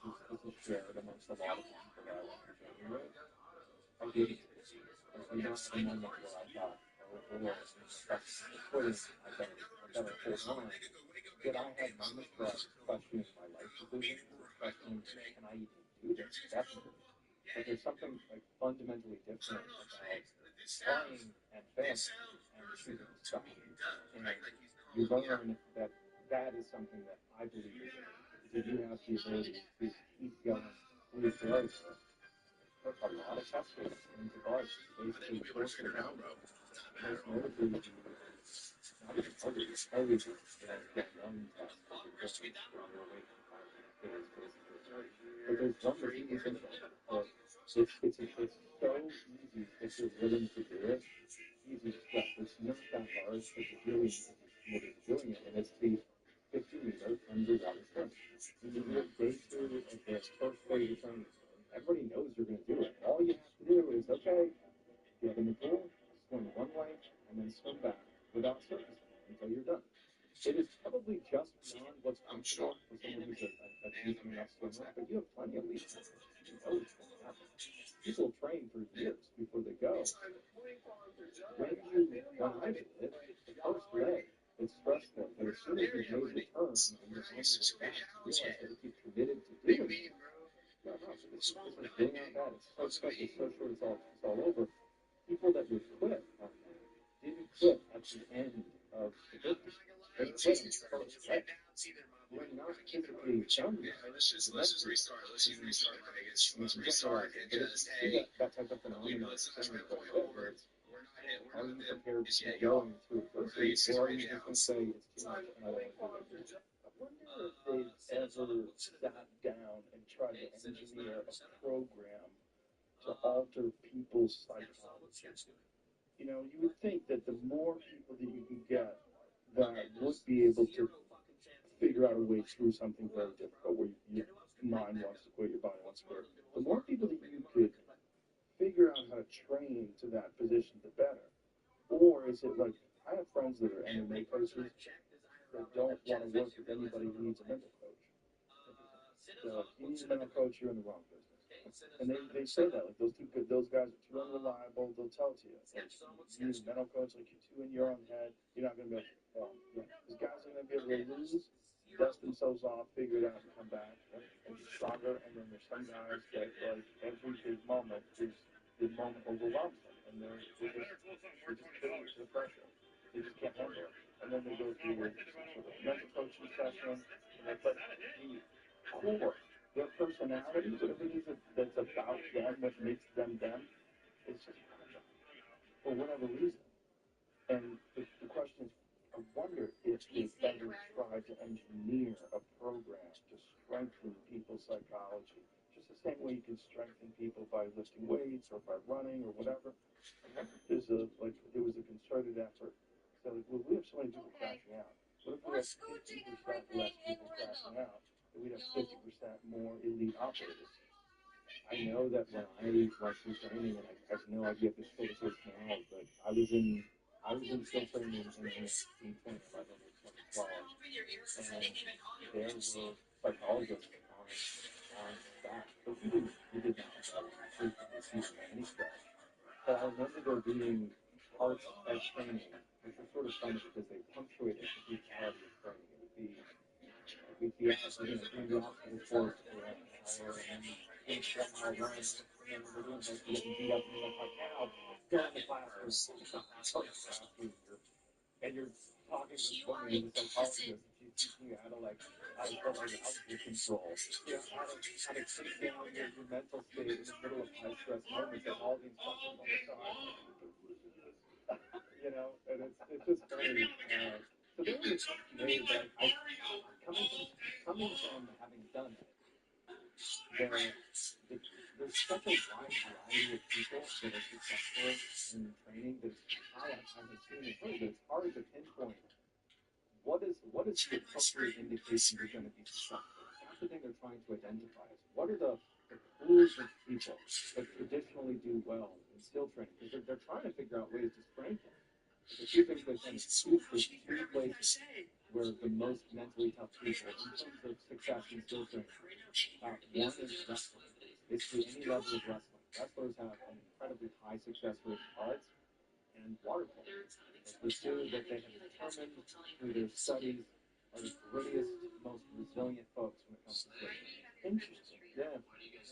shared amongst a lot of people that I want to join with. I didn't. I not have a moment where I thought, quitting, I better hold on. that I have moments where I'm questioning my life decisions and questioning, can I even do this? Definitely. But there's something like fundamentally different about playing and failing and choosing to stop. And you learn that that is something that I believe is it. Did you have the ability to keep going through failure? Put a lot of test cases into guards, basically forced it down. Most notably, not even always one test because you're going away from 5.5 days, basically. But there's one that you can think of. It's so easy if you're willing to do it. Easy stuff. It's not that hard, but you're really committed to doing it, and it's the 50-meter underwater swim. When you do day 2 of the first phase of training, everybody knows you're going to do it. All you have to do is, okay, get in the pool, swim one way, and then swim back without surfacing until you're done. It is probably just beyond what's comfortable for someone who's a decent enough swimmer, but you have plenty of leash. You know it's going to happen. People train for years before they go. When I did it, the first leg, it's stressful, but as soon as you made the turn and you're on your back, you realize that if you're committed to doing it, no, this is really not bad. It's so quick, it's so short, it's all over. People that would quit didn't quit at the end of the 50. They quit on the first leg. You're not physically done yet. Let's just restart. Let's use restart. Let's restart and just hey, that type of phenomenon. as we're going over, Are you prepared to keep going through adversity, or are you just going to say it's too much and I don't want to do it? I wonder if they've ever sat down and tried to engineer a program to alter people's psychology. You know, you would think that the more people that you can get that would be able to figure out a way through something very difficult where your mind wants to quit, your body wants to quit, the more people that you could figure out how to train to that position, the better. Or is it like, I have friends that are MMA coaches that don't want to work with anybody who needs a mental coach. They're like, you need a mental coach, you're in the wrong business. And they say that, like, those guys are too unreliable, they'll tell it to you. Like, you need a mental coach, like, you're too in your own head, you're not going to be able to, these guys are going to be able to lose, dust themselves off, figure it out, and come back, and get stronger. And then there's some guys that, like, every big moment is the moment overwhelms them, and they're just filled with the pressure. They just can't handle it. And then they go through some sort of mental coaching session, and but the core, their personality, whatever it is that's about them, what makes them them, is just fragile for whatever reason. And the question is, I wonder if they ever tried to engineer a program to strengthen people's psychology, just the same way you can strengthen people by lifting weights or by running or whatever. There was a concerted effort. So like, well, we have so many people crashing out. What if we have 50% less people crashing out, and we'd have 50% more elite operators? I know that when I went through training, and I know I get this focus now, but I was in still training in 2011 or 2012, and there were psychologists on staff, but we did not frequently see them at any stretch. But I remember there being parts of training which were sort of funny because they punctuated the brutality of training. It would be we'd be out, doing the obstacle course for an hour, and then we'd somehow run, and then we're doing like getting beat up, and you're like, now go in the classroom, and you're talking to this woman who's a psychologist, and she's teaching you how to algebra control, how to take down your mental state in the middle of high stress moments, and all the instructions on the side. And it's just funny. So there was a point made that I coming from having done it, there's such a wide variety of people that are successful in training that I haven't seen it, but it's hard to pinpoint what is the appropriate indication you're going to be successful. That's the thing they're trying to identify. Is what are the pools of people that traditionally do well in skill training? Because they're trying to figure out ways to strengthen. The two things they're trying to do is two places where the most mentally tough people in terms of success in skill training. One is wrestling. Basically, any level of wrestling. Wrestlers have an incredibly high success rate in arts and water polo. The two that they have determined through their studies are the grittiest, most resilient folks when it comes to swimming. Interesting. Yeah.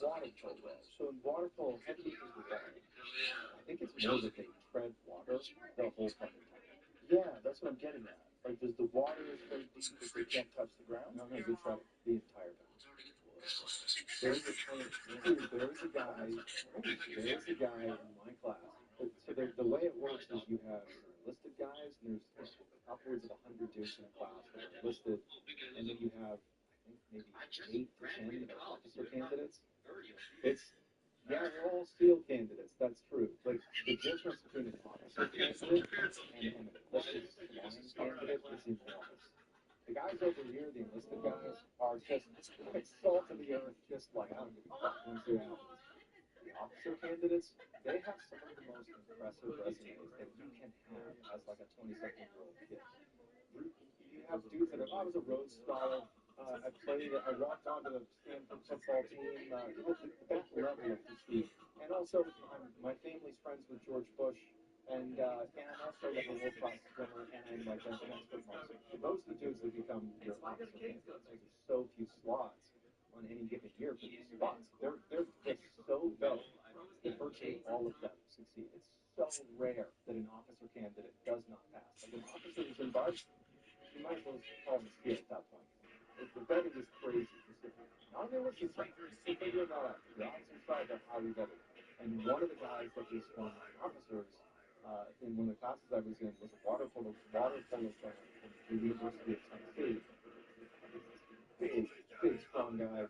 Water polo. So in water polo, how deep is the water? I think it's more that they tread water the whole fucking time. Yeah, that's what I'm getting at. Like, does the water is so deep that they can't touch the ground? No, they tread it the entire time. There's a guy in my class. So the way it works is you have enlisted guys, and there's upwards of 100 dudes in a class that are enlisted, and then you have, I think, maybe 8 to 10 that are officer candidates. Yeah, they're all SEAL candidates, that's true. But the difference between an officer candidate and an enlisted flying candidate is enormous. The guys over here, the enlisted guys, are just like salt of the earth, just like, I don't give a fuck once they're out. The officer candidates, they have some of the most impressive resumes that you can have as like a 27-year-old kid. You have dudes that are, I was a Rhodes Scholar. I walked onto the Stanford football team. That level of pursuit. And also, my family's friends with George Bush, and I'm also like a world-class swimmer, and I'm like an expert marksman. So those are the dudes that become your officer candidates. There's so few slots on any given year for these spots. They're just so vetted that virtually all of them succeed. It's so rare that an officer candidate does not pass. Like an officer who's embarked, you might as well call him a steal at that point. The vetting is crazy. Not on the enlisted side. You're figuring that out. The officer side, they're highly vetted. And one of the guys that was one of the officers in one of the classes I was in was a water polo player from the University of Tennessee. Big, strong guy.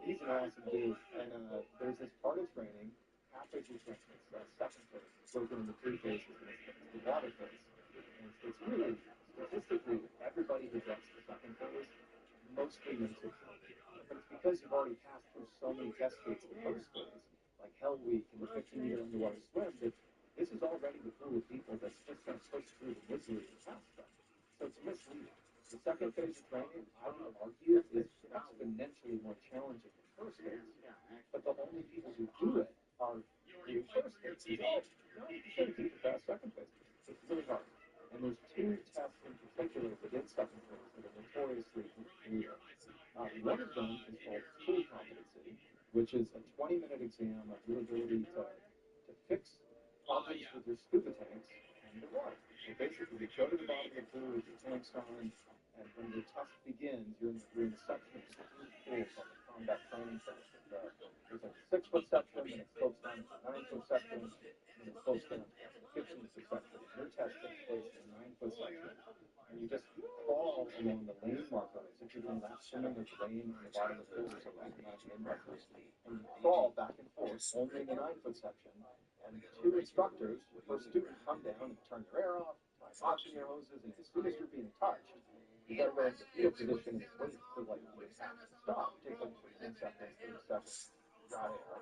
He's an awesome dude. And there's this part of training, halfway through training, it's second phase. It's broken into 3 phases, and it's the water phase. And it's really, statistically, everybody who gets the second phase mostly makes it. But it's because you've already passed through so many test states the first phase, like Hell Week and the 15-meter underwater swim, that this is already the pool of people that's just going to push through the misery and past them. So it's misleading. The second phase of training, I would argue, is exponentially more challenging than first phase. But the only people who do it are the first phase. No, you should have people pass second phase. It's really hard. And there's 2 tests in particular within second phase that are notoriously brutal. One of them is called pool competency, which is a 20-minute exam of your ability to fix problems with your scuba tanks underwater. So basically, you go to the bottom of the pool with your tanks on, and when your test begins, you're in a section of the pool called the combat training section. There's a 6-foot section, and it slopes down to a 9-foot section, and it slopes down to a 15-foot section. Your test takes place in a 9-foot section, and you just crawl along the lane markers. If you're doing lap swimming, there's a lane on the bottom of the pool, there's a lane markers, and you crawl back and forth only in the 9-foot section. And 2 instructors, the first 2 come down and turn your air off, tie knots in your hoses, and as soon as you're being touched, you gotta go into fetal position and wait for like your tap to stop. It takes like 10 seconds, 30 seconds, dry air.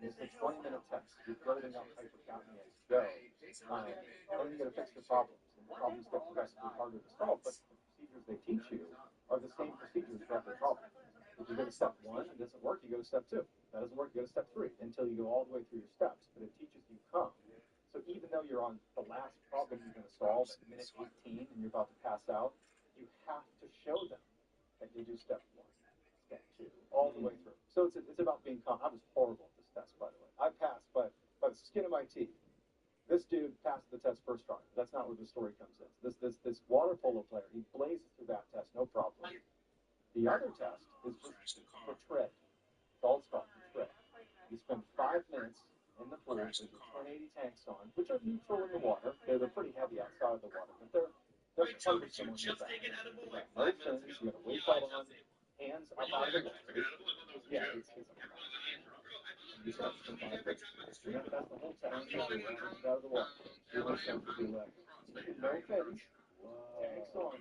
And it's a 20-minute test. You're building up hypercapnia as you go. And then you gotta fix your problems. And the problems get progressively harder to solve, but the procedures they teach you are the same procedures for every problem. If you go to step 1 and it doesn't work, you go to step 2. That doesn't work, you go to step 3 until you go all the way through your steps. But it teaches you come. So even though you're on the last problem you're going to solve at minute 18 and you're about to pass out, you have to show them that you do step 1, step 2, all the way through. So it's about being calm. I was horrible at this test, by the way. I passed by the skin of my teeth. This dude passed the test first try. That's not where the story comes in. This water polo player, he blazes through that test, no problem. The other test is just the tread. It's all it's called, the tread. You spend 5 minutes in the pool with your 180 tanks on, which are neutral in the water. They're pretty heavy outside of the water, but they're cumbersome on your back. You got no fins, you got a weight belt on, hands up out of the water. Yeah, it's a you start for 5 minutes. Remember, that's the whole test. You got your hands out of the water. You want to do left. No fins. Tanks on.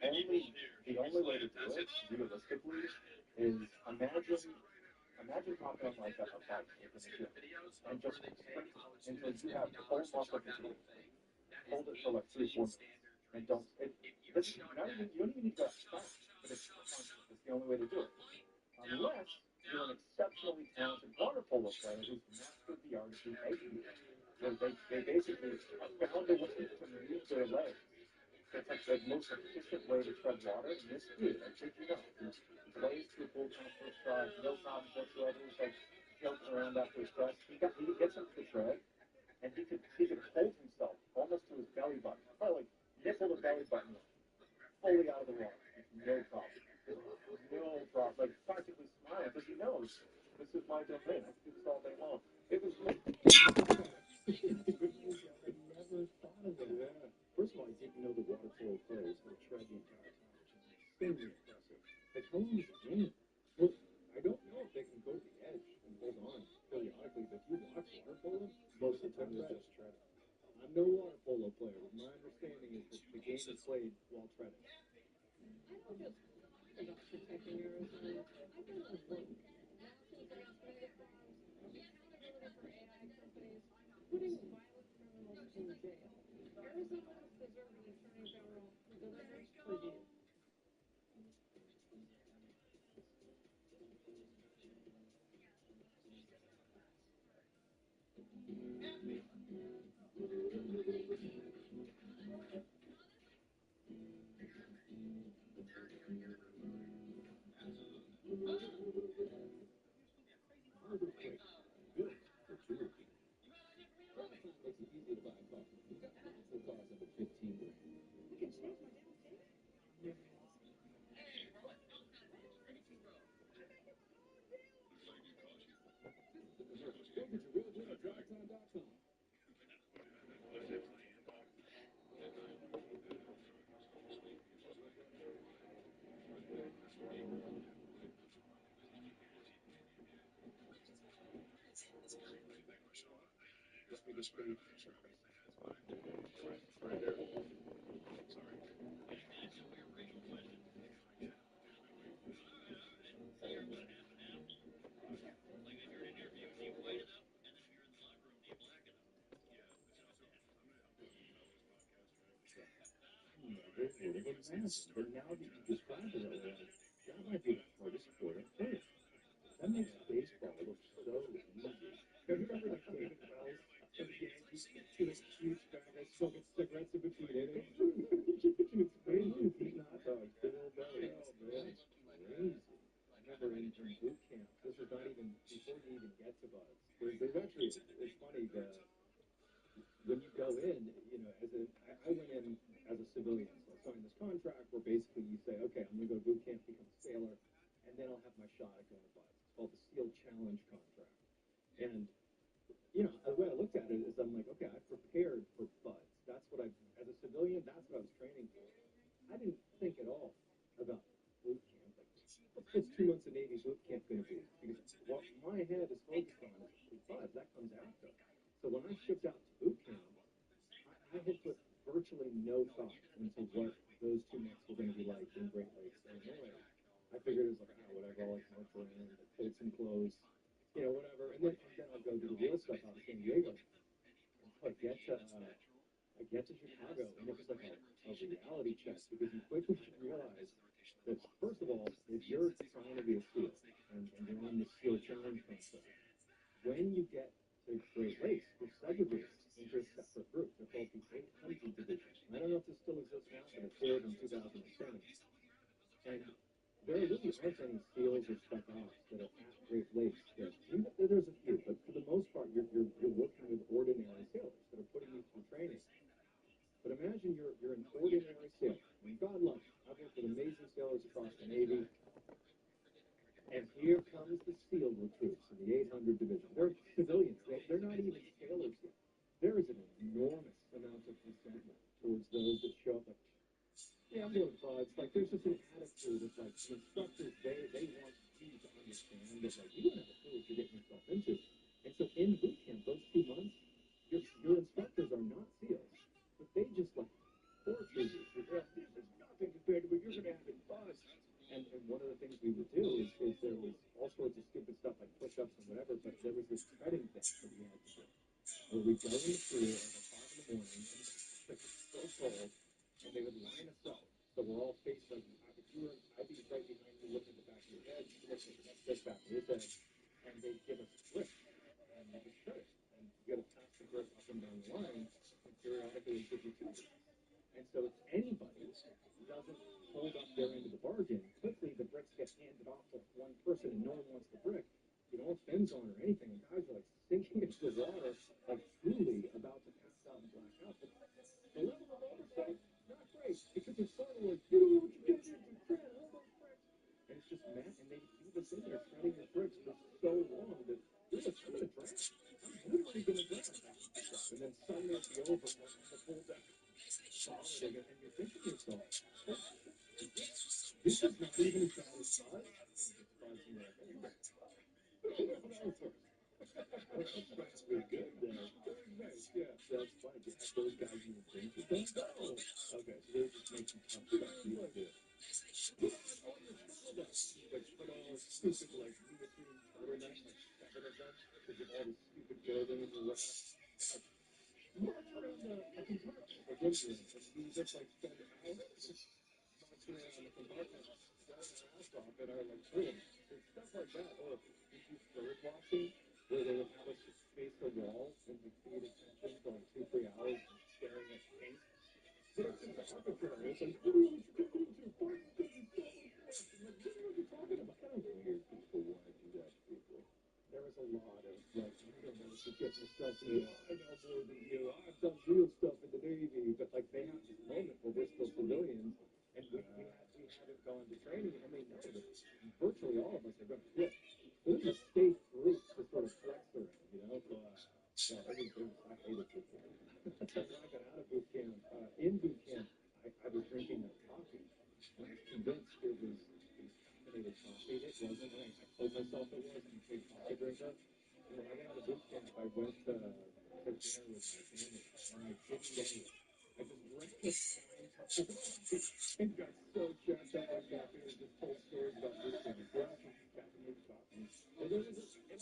The only way to do it, realistically, is imagine hopping on like a bike in the gym and just sprint until you have full muscle fatigue. Hold it for like 3-4 minutes and don't. You don't even need to go fast, but it's constant. It's the only way to do it. Unless you're an exceptionally talented water polo player who's mastered the art of the egg beat, where they basically found a way to move their legs. It's like the most efficient way way to tread water. And this dude, I kid you not, he plays through full count first stride, no problems whatsoever. He's like joking around after his press. He gets him to the tread, and he could hold himself almost to his belly button. Probably like nipple the belly button fully out of the water. No problem. No problem. Like practically smiling because he knows this is my domain. I can do this all day long. It was like I never thought of that. Yeah. First of all, I didn't know the water polo players would tread the entire time, which is extremely impressive. Like how long is the game? Well, I don't know if they can go to the edge and hold on periodically, but if you watch water polo, most of the time it's just treading. I'm no water polo player, but my understanding is that the game is played while treading. I don't just about protecting Arizona. I've done a lot. Lawsuits against native farms, accountability for AI companies, putting violent criminals in jail. Arizonans deserve an attorney general who delivers for you. Makes it easy to buy a car. Full cost of $15,000. You can change my down payment. Welcome to RoadRunnerDriveTime.com. It would have been massive. But now that you describe it that way, that might be the hardest sport on earth. That makes baseball look so easy. Have you remember like David Wells of the Yankees? He was a huge fat guy smoking cigarettes in between innings. It's crazy. He's not dogs, big old belly. Oh man, it's crazy. I remember in boot camp, this was not even before you even get to buds. There's actually, it's funny that when you go in, you know, I went in as a civilian, so I signed this contract where basically you say, okay, I'm going to go to boot camp, become a sailor, and then I'll have my shot at going to buds. It's called the SEAL Challenge contract. And, you know, the way I looked at it is I'm like, okay, I prepared for buds. That's what as a civilian, that's what I was training for. I didn't think at all about boot camp. Like, what's 2 months of Navy boot camp going to be? Because what my head is focused on is buds. That comes after. So when I shipped out to boot camp, I had put virtually no thought into what those 2 months were going to be like in Great Lakes, Illinois. I figured it was like, whatever, I'll like march around, fold some clothes, you know, whatever. And then I'll go do the real stuff out in San Diego. And so I get to Chicago, and it was like a reality check because you quickly realize that, first of all, if you're trying to be a SEAL and you're on the SEAL Challenge contract, when you get to Great Lakes, you're segregated into a separate group. They're called the 800 Division. I don't know if this still exists now, but it did in 2007. And there really aren't any SEALs or Spec Ops that are at Great Lakes. There's a few, but for the most part, you're working with ordinary sailors that are putting you through training. But imagine you're an ordinary sailor. I mean, God love you. I've worked with amazing sailors across the Navy. And here comes the SEAL recruits in the 800 Division. They're civilians. They're not even sailors yet. There is an enormous amount of resentment towards those that show up like, yeah, I'm doing buds. Like, there's just an attitude of, like, the instructors, they want you to understand that, like, you don't have a clue what you're getting yourself into. And so in boot camp, those 2 months, your instructors are not SEALs, but they just, like, torture you. This is nothing compared to what you're going to have in buds. And one of the things we would do is there was all sorts of stupid stuff like push-ups and whatever, but there was this treading thing that we had to do. Where we'd go in the pool at like 5 in the morning, and it was so cold, and they would line us up. So we're all faced like, if you were, I'd be right behind you looking at the back of your head, looking at the next guy's back of his head, This is not even as bad as Buzz. It's Buzz you like. That's pretty good, though. Very nice, yeah. That's fine. Have those guys even drink with them? No. Okay, so they're just making tough stuff for you to do. Put on your turtlenecks. Like, put all the stupid, like, neoprene turtlenecks, like 7 of them, because of all the stupid clothing and your wrap. March around the compartment, like what you're in, and you just, like, spend hours marching around the compartment, sweating their ass off, and are, like, boom. It's stuff like that. Or we do bird watching, where they would have us face the wall and we feed attention for like 2-3 hours staring at paint. But it's just arbitrary. It's like, what are you getting into? Fight because it's so much work. I'm like, what are you talking about? Kind of weird people want to do that to people. There was a lot of, like, you don't know what to get yourself in. I know more than you. I've done real stuff in the Navy. But, like, they have this moment where we're still civilians and we haven't gone to training and they know that virtually all of us are going to quit. So this is a safe group to sort of flex around, you know? So I hated boot camp. When I got out of boot camp, in boot camp, I was drinking a coffee. And I was convinced it was caffeinated coffee. It wasn't. And I told myself it was. I'm a big coffee drinker. And when I got out of boot camp, I went to dinner with my family. And I didn't get it. I just drank a 9 cups of coffee and got so jacked up on caffeine and just told stories about boot camp. Drinking caffeinated coffee. And it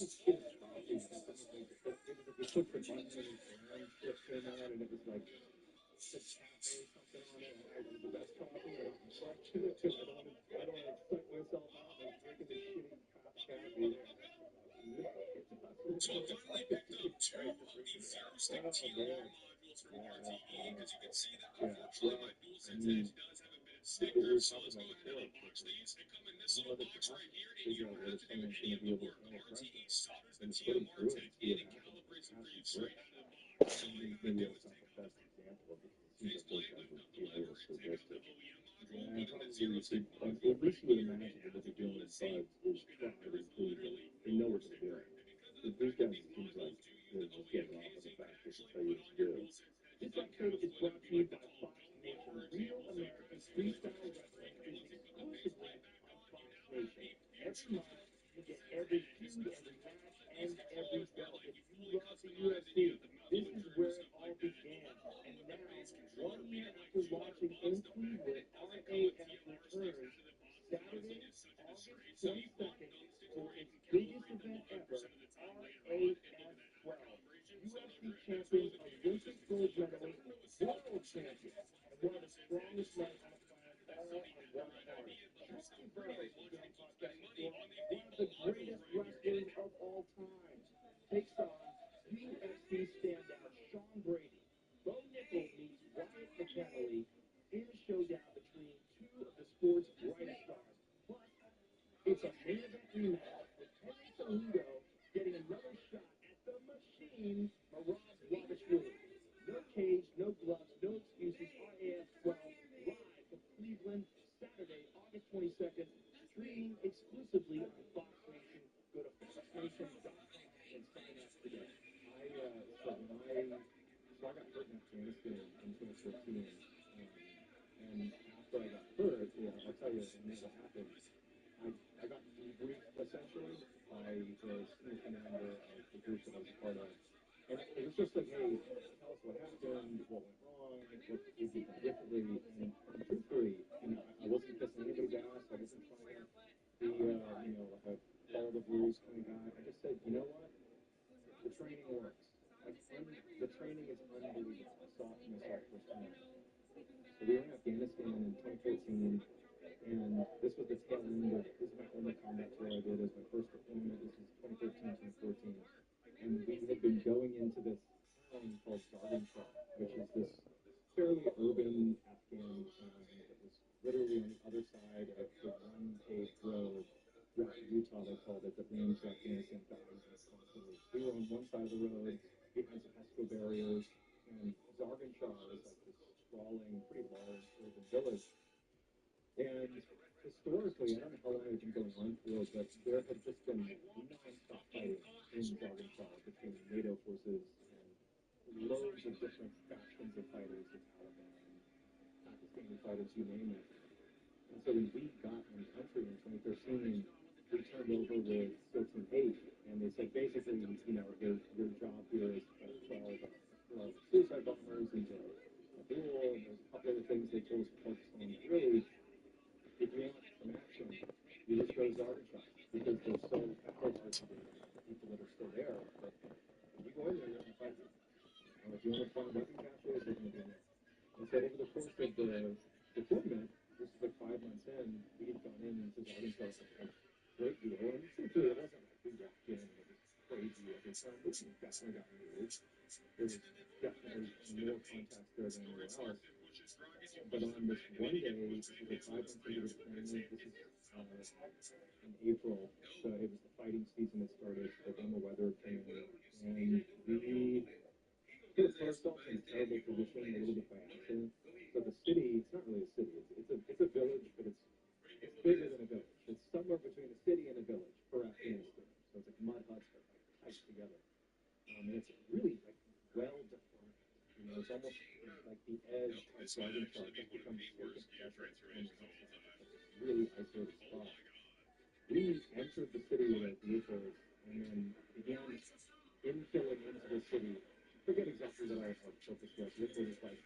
was coffee. It was like you push the button and brown shit came out and it was like cafe something on it. I was the best coffee. I don't want to excite myself out by drinking this shitty caffeine. So apparently picked up 2 ethereal stick TLR modules from RTE because you can see that unfortunately my DualSense Edge does have a bit of stickers. So let's go ahead and unbox these. They come in this little box right here. In here has the video board. RTE solders the TLR tech in and calibrates it for you straight out of the box. So all you gotta do is take a photo, faceplate it, lift up the LEDs, stick it to the OEM module, plug in that 0 stick plug, and then you can have the dual-SIM straight out there. It's literally They know what they're doing. These guys seem like they're just getting off on the fact that they tell you what to do. This episode is brought to you by Fox Nation. Real American freestyle wrestling is exclusively on Fox Nation. Every month, you get every feud, every match, and every belt. If you love the UFC, this is where it all began. And now, 1 year after launching in Cleveland, RAF returns Saturday, August 22nd, for its biggest event ever, RAF 12. UFC champions, Olympic gold medalist, world champion, and one of the strongest men on the planet, all on one card. Shortly Burroughs, the Game Podcast Report, one of the greatest wrestlers of all time, takes on UFC standout Sean Brady. Bo Nickel meets Wyatt McKennelly in a showdown between 2 of the sport's brightest stars. Plus, it's a main event rematch with Henry Cejudo getting another shot at the machine, Marab Dvalishvili. No cage, no gloves, no excuses. RAF 12 live from Cleveland, Saturday, August 22nd, streaming exclusively on Fox Nation. Go to foxnation.com and sign up today. So I got hurt in Afghanistan in 2014, and after I got hurt, I'll tell you what happened. I got debriefed essentially by the senior commander of the group that I was a part of. And it was just like, hey, tell us what happened, what went wrong, what we did differently. And truthfully, I wasn't kissing anybody's ass. I wasn't trying to be, like a follow the rules kind of guy. I just said, you know what? The training works. Like, the training is unbelievable. I saw it for myself firsthand. So we were in Afghanistan in 2014. And this was the tail end of, this is my only combat tour I did as my first deployment. This was 2013, 2014. And we had been going into this town called Zargan Shah, which is this fairly urban Afghan town that was literally on the other side of the one paved road, Rock Utah they called it, that ran to Afghanistan constantly. We were on one side of the road, behind some pesco barriers, and Zargan Shah is like this sprawling, pretty large urban village. And historically, I don't know how long it's been going on for, but there had just been non-stop fighting in Zargan Shah between NATO forces and loads of different factions of fighters, the Taliban, Pakistani fighters, you name it. And so when we got in country in 2013, we turned over with still Team 8, and they said basically, your job here is to all the suicide bombers and to duel, and there's a couple other things they told us to focus on. Really, if you want some action, you just go to Zarbaton because they're so powerful, the people that are still there. But if you go in there, you're going to fight them. If you want to find weapon caches, you're going to be in there. And so over the course of the deployment, this is like 5 months in, we had gone into Zarbaton a great deal. And truthfully, it wasn't like we walked in and it was crazy every time. We definitely got moved. There was definitely more contacts there than anywhere else. But on this one day, this was like 5 months into the deployment, this is in April, so it was the fighting season that started, the warmer weather came in, and we put ourselves in a terrible position a little bit by accident. So the city, it's not really a city, it's a village, but it's bigger than a village. It's somewhere between a city and a village for Afghanistan. So it's like mud huts that like tight together. And it's really like well defined. It's almost like the edge of Dragon Shark has become vacant desert on the outside. It's a really isolated spot. We entered the city with our vehicles and then began infilling into the city. I forget exactly what our focus was. It was like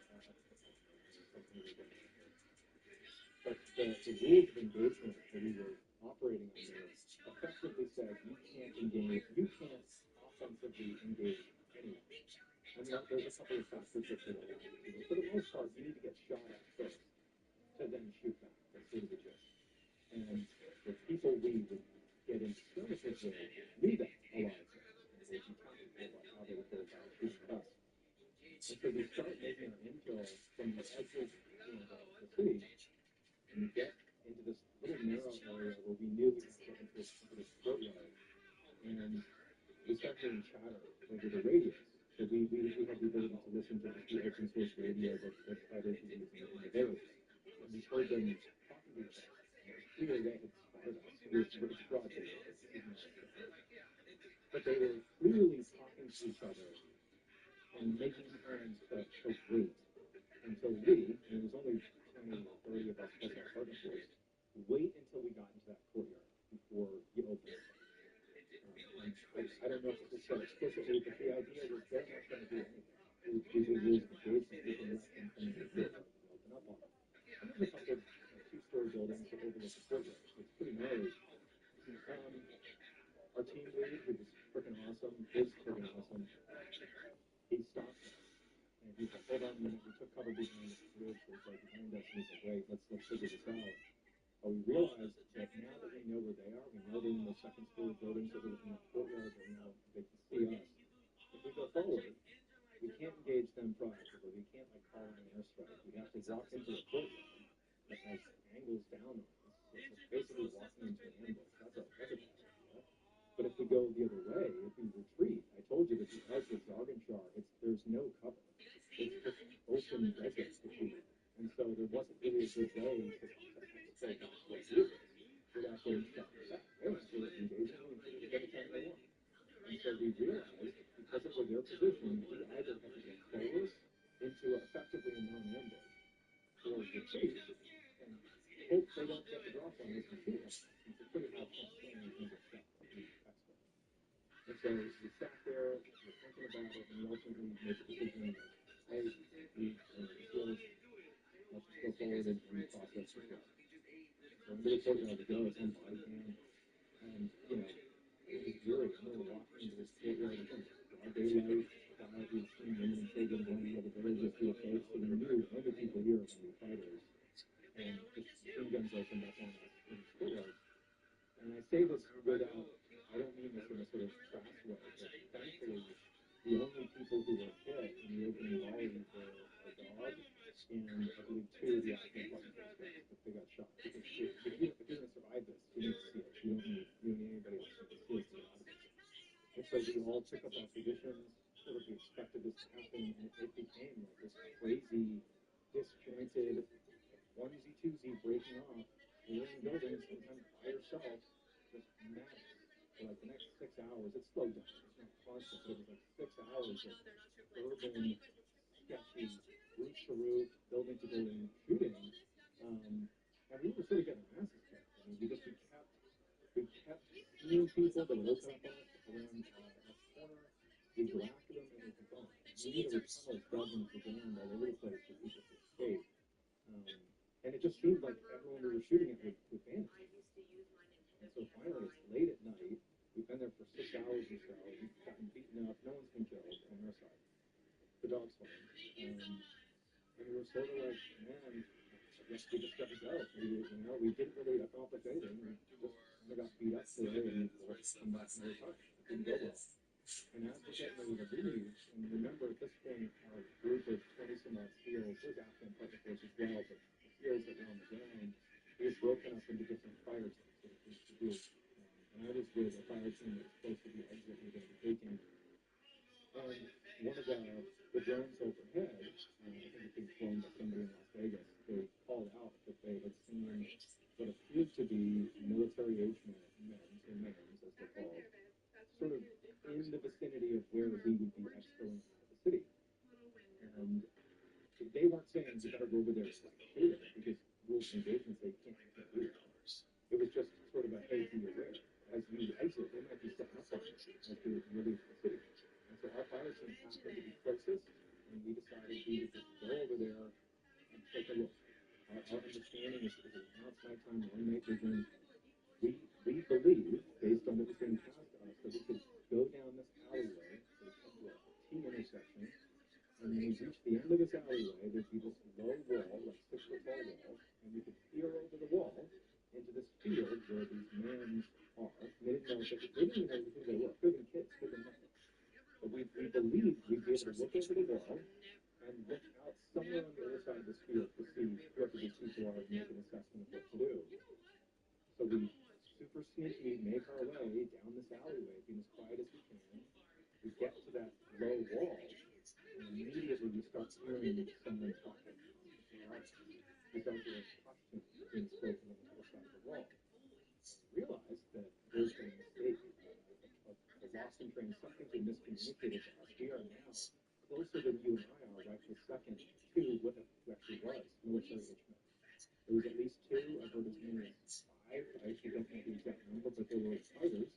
something ridiculous. But the rules of engagement that we were operating under effectively said you can't engage, you can't offensively engage anyone. And there's a couple of factors that could allow you to. But for the most part, you need to get shot at first to then shoot back. That's sort of the gist. And the people we would get into skirmishes with knew that a lot of times. And they would be tactical about how they would go about shooting at us. And so we start making an infill from the edges of the city and get into this little narrow area where we knew we had to get into this courtyard. And we start hearing chatter over the radios. So we had the ability to listen to the open source radio that others were using in the village. And we heard them talking to each other. And it was clear they had spotted us. It's broad daylight. But they were clearly talking to each other and making plans to wait until we, and there was only 20 or 30 of us plus our partner force, wait until we got into that courtyard before you opened it. I don't know if this was said explicitly, but the idea was they're not going to do anything. These are rules of engagement. We can let them come into the courtyard and open up on them. And there's a couple of two-story buildings that overlook the courtyard, so it's pretty gnarly. Our team lead, who was freaking awesome, is freaking awesome, he stopped us. And he's like, hold on a minute, we took cover behind this bridge that was right behind us, and he's like, wait, let's figure this out. But we realized that now that we know where they are, we know they're in the second story buildings that are in the courtyard, and now they can see us. If we go forward, we can't engage them proactively. We can't like call in an airstrike. We have to walk into a courtyard that has angles down on us. It's basically walking into an ambush. That's a bad idea. But if we go the other way, if we retreat, I told you that the edge of Zarganshar, there's no cover. It's just open desert to shoot. And so there wasn't really a good way to expect what to do without getting shot in the back. They were still engaging and shooting at any time they want. And so we realized, because of where their position, we either have to go forward into effectively a non-ambush or retreat and hope they don't get the drop on us and shoot us. It's a pretty high chance that we're going to get shot. And so we sat there, we were thinking about it, and we ultimately made the decision that, hey, we skills, let's just go forward and process this out. So into the courtyard we go, it's on body cam, and, it was eerie. I remember walking into this courtyard, again, broad daylight, quiet, we'd seen women and children running out of the villages to approach, so we knew other people here are going to be fighters, and just machine guns opened up on us in this courtyard. And I say this without, I don't mean this in a sort of crass way, but thankfully, the only people who were hit in the opening volley were our dog and I believe 2 of the Afghan partner force guys, but they got shot. Because if you're going to survive this, you need SEALs. You don't need anybody else. The SEALs to get out of this. And so we all took up our positions, sort of we expected this to happen, and it became like this crazy, disjointed, onesie, twosie breaking off. And you're in buildings sometimes by yourself, just madness. For like the next 6 hours, it slowed down. It's not constant, but it was like 6 hours of urban, sketchy, roof to roof, building to building shooting. And we were sort of getting our asses kicked. I mean, we kept seeing people that would open up on us around a corner. We'd go after them, and they'd be gone. We knew there were tunnels dug into the ground all over the place for people to escape. And it just seemed like everyone we were shooting at would vanish. And so finally, it's late at night. We've been there for 6 hours or so. We've gotten beaten up. No one's been killed on our side. The dog's fine. And we were sort of like, man, I guess we just got to go. We didn't really accomplish anything. We just kind of got beat up today, and we'll come back another time. It didn't go well. And as we're getting ready to leave, and remember at this point, our group of 20-some odd SEALs, there's Afghan partner force as well, but the SEALs that were on the ground, we had broken up into different fire teams that we used to do. And I was with a fire team that was supposed to be exit we were going to be taking. And one of the drones overhead, I think it was flown by somebody in Las Vegas, they called out that they had seen what appeared to be military-age men, or mans as they're called, sort of in the vicinity of where we would be exfilling out of the city. And they weren't saying you better go over there and shoot it, because rules of engagement say you can't do it. It was just sort of a, hey, be aware. As you exit, they might be setting up on you as you leave the city. And so our fire team happened to be closest, and we decided we would just go over there and take a look. Our understanding is that now it's nighttime, we're on night vision. We believe, based on what was being passed to us, that we could go down this alleyway, so come to a T intersection, and when we reach the end of this alleyway, there'd be this low wall, like 6-foot tall wall, and we could peer over the wall into this field where these men are. They didn't even know who they were. Could have been kids, could have been nothing. But we believed we'd be able to look over the wall and look out somewhere on the other side of this field to see whoever these people are and make an assessment of what to do. So we super sneaky make our way down this alleyway, being as quiet as we can. We get to that low wall, and immediately we start hearing someone talking. We start hearing questions being spoken on the other side of the wall. We realize that there's been a mistake, a lost in train, something been miscommunicated to us. We are now closer than you and I are right this second to what actually was military-age men. There was at least 2, I've heard as many as 5, I actually don't know the exact number, but there were fighters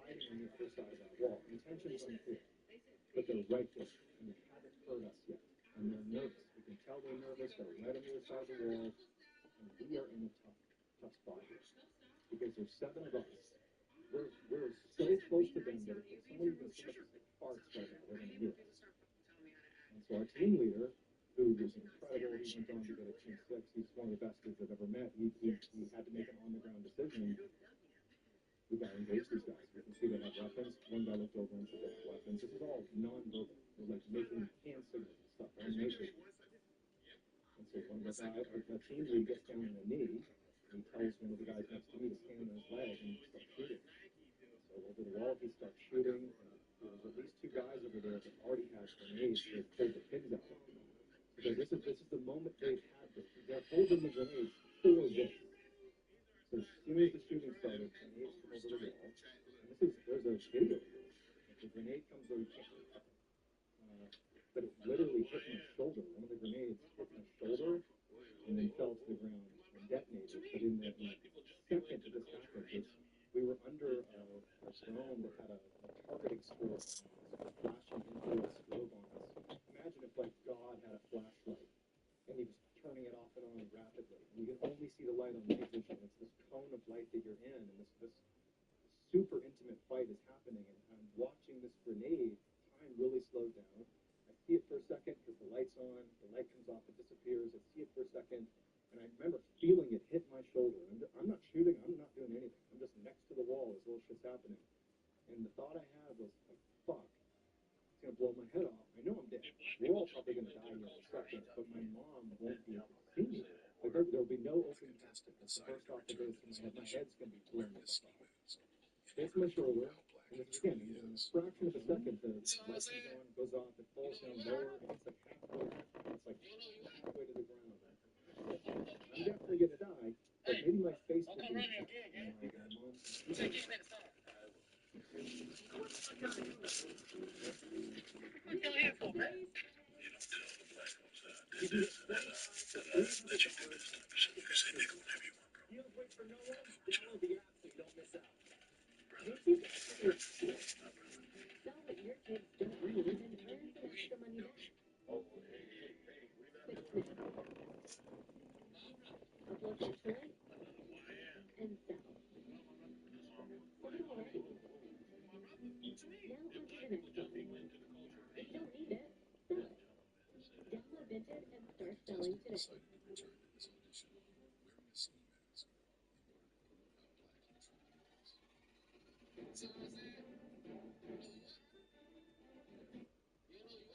hiding on the other side of that wall. Intentions unclear, but they're right there, and they haven't heard us yet. And they're nervous. We can tell they're nervous. They're right on the other side of the wall, and we are in a tough spot here, because there's 7 of us. We're so close to them that if someone even so much as farts right now, they're going to hear us. And so our team leader, who was incredible, he went on to get a Team 6. He's one of the best kids I've ever met. He had to make an on-the-ground decision. We got to engage these guys. We can see they have weapons. One guy looked over and said they have weapons. This is all non-verbal. We're like making hand signals and stuff. And so one of the team lead gets down on a knee, and he tells one of the guys next to me to stand on his leg and start shooting. So over the wall, he starts shooting. There was at least 2 guys over there that already had grenades. They pulled the pins out. So this is the moment they've had this. They're holding the grenades for this. So as soon as the shooting started, grenades come over the wall. And there's a video of this. The grenade comes over, you can't look at it. But it literally hit my shoulder. One of the grenades hit my shoulder and then fell to the ground and detonated. But in the second that this happened, we were under a drone that had a targeting strobe flashing into a strobe on us. Imagine if, like, God had a flashlight and he was turning it off and on rapidly. And you can only see the light on night vision. It's this cone of light that you're in, and this super intimate fight is happening. And I'm watching this grenade. Time really slows down. I see it for a second because the light's on. The light comes off. It disappears. I see it for a second. And I remember feeling it hit my shoulder. I'm not shooting. I'm not doing anything. I'm just next to the wall as little shit's happening. And the thought I had was, like, fuck, it's going to blow my head off. I know I'm dead. We're all probably going to die here in a second, but my mom won't be able to see me. Like, there'll be no open casket. That's the first thought that goes to my head. My head's going to be blown the fuck off. Hits my shoulder, and this, again, in a fraction of a second, the light comes on, goes off, it falls down lower, and it's like halfway to the ground. I'm definitely going to die, but maybe my face will be and my mom can see me. for no one, download the app so you don't miss out. YouTube is your school. Sell what your kids don't read and earn some extra money back. Oh, hey, Quick snap. Upload naturally and sell. Set it already. Now on to the next level. If you don't need it, sell it. Download Vinted and start selling today.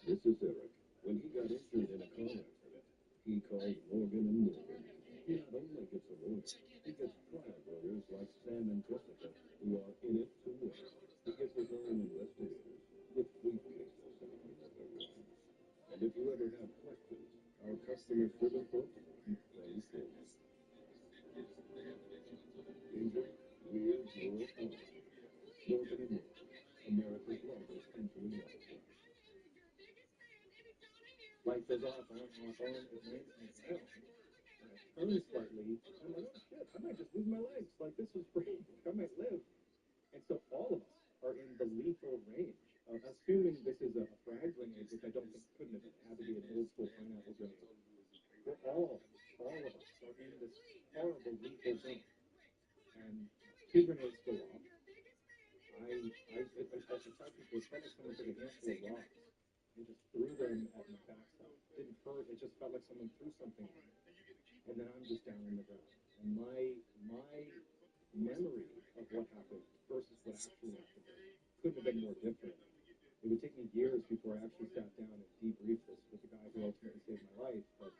this is Eric. When he got injured in a car accident, he called Morgan and Morgan. He not only gets a lawyer, he gets trial lawyers like Sam and Jessica, who are in it to win. He gets his own investigators with briefcases solving what they want. And if you ever have questions, our customer service folks keep things in. Injured, weird, or odd. Morgan and Morgan, America's largest injury law firm. Life goes off, on, it makes me down. And I turn slightly, and I'm like, oh shit, I might just lose my legs. Like, this is great. I might live. And so all of us are in the lethal range. Assuming this is a frag grenade, which I don't think couldn't have been. It had to be an old school pineapple grenade. We're all of us are in this horrible lethal zone. And two grenades go off. I tried to people, it felt like someone took a handful of rocks and just threw them at my backside. It didn't hurt, it just felt like someone threw something at me. And then I'm just down on the ground. And my memory of what happened versus what actually happened couldn't have been more different. It would take me years before I actually sat down and debriefed this with the guy who ultimately saved my life. But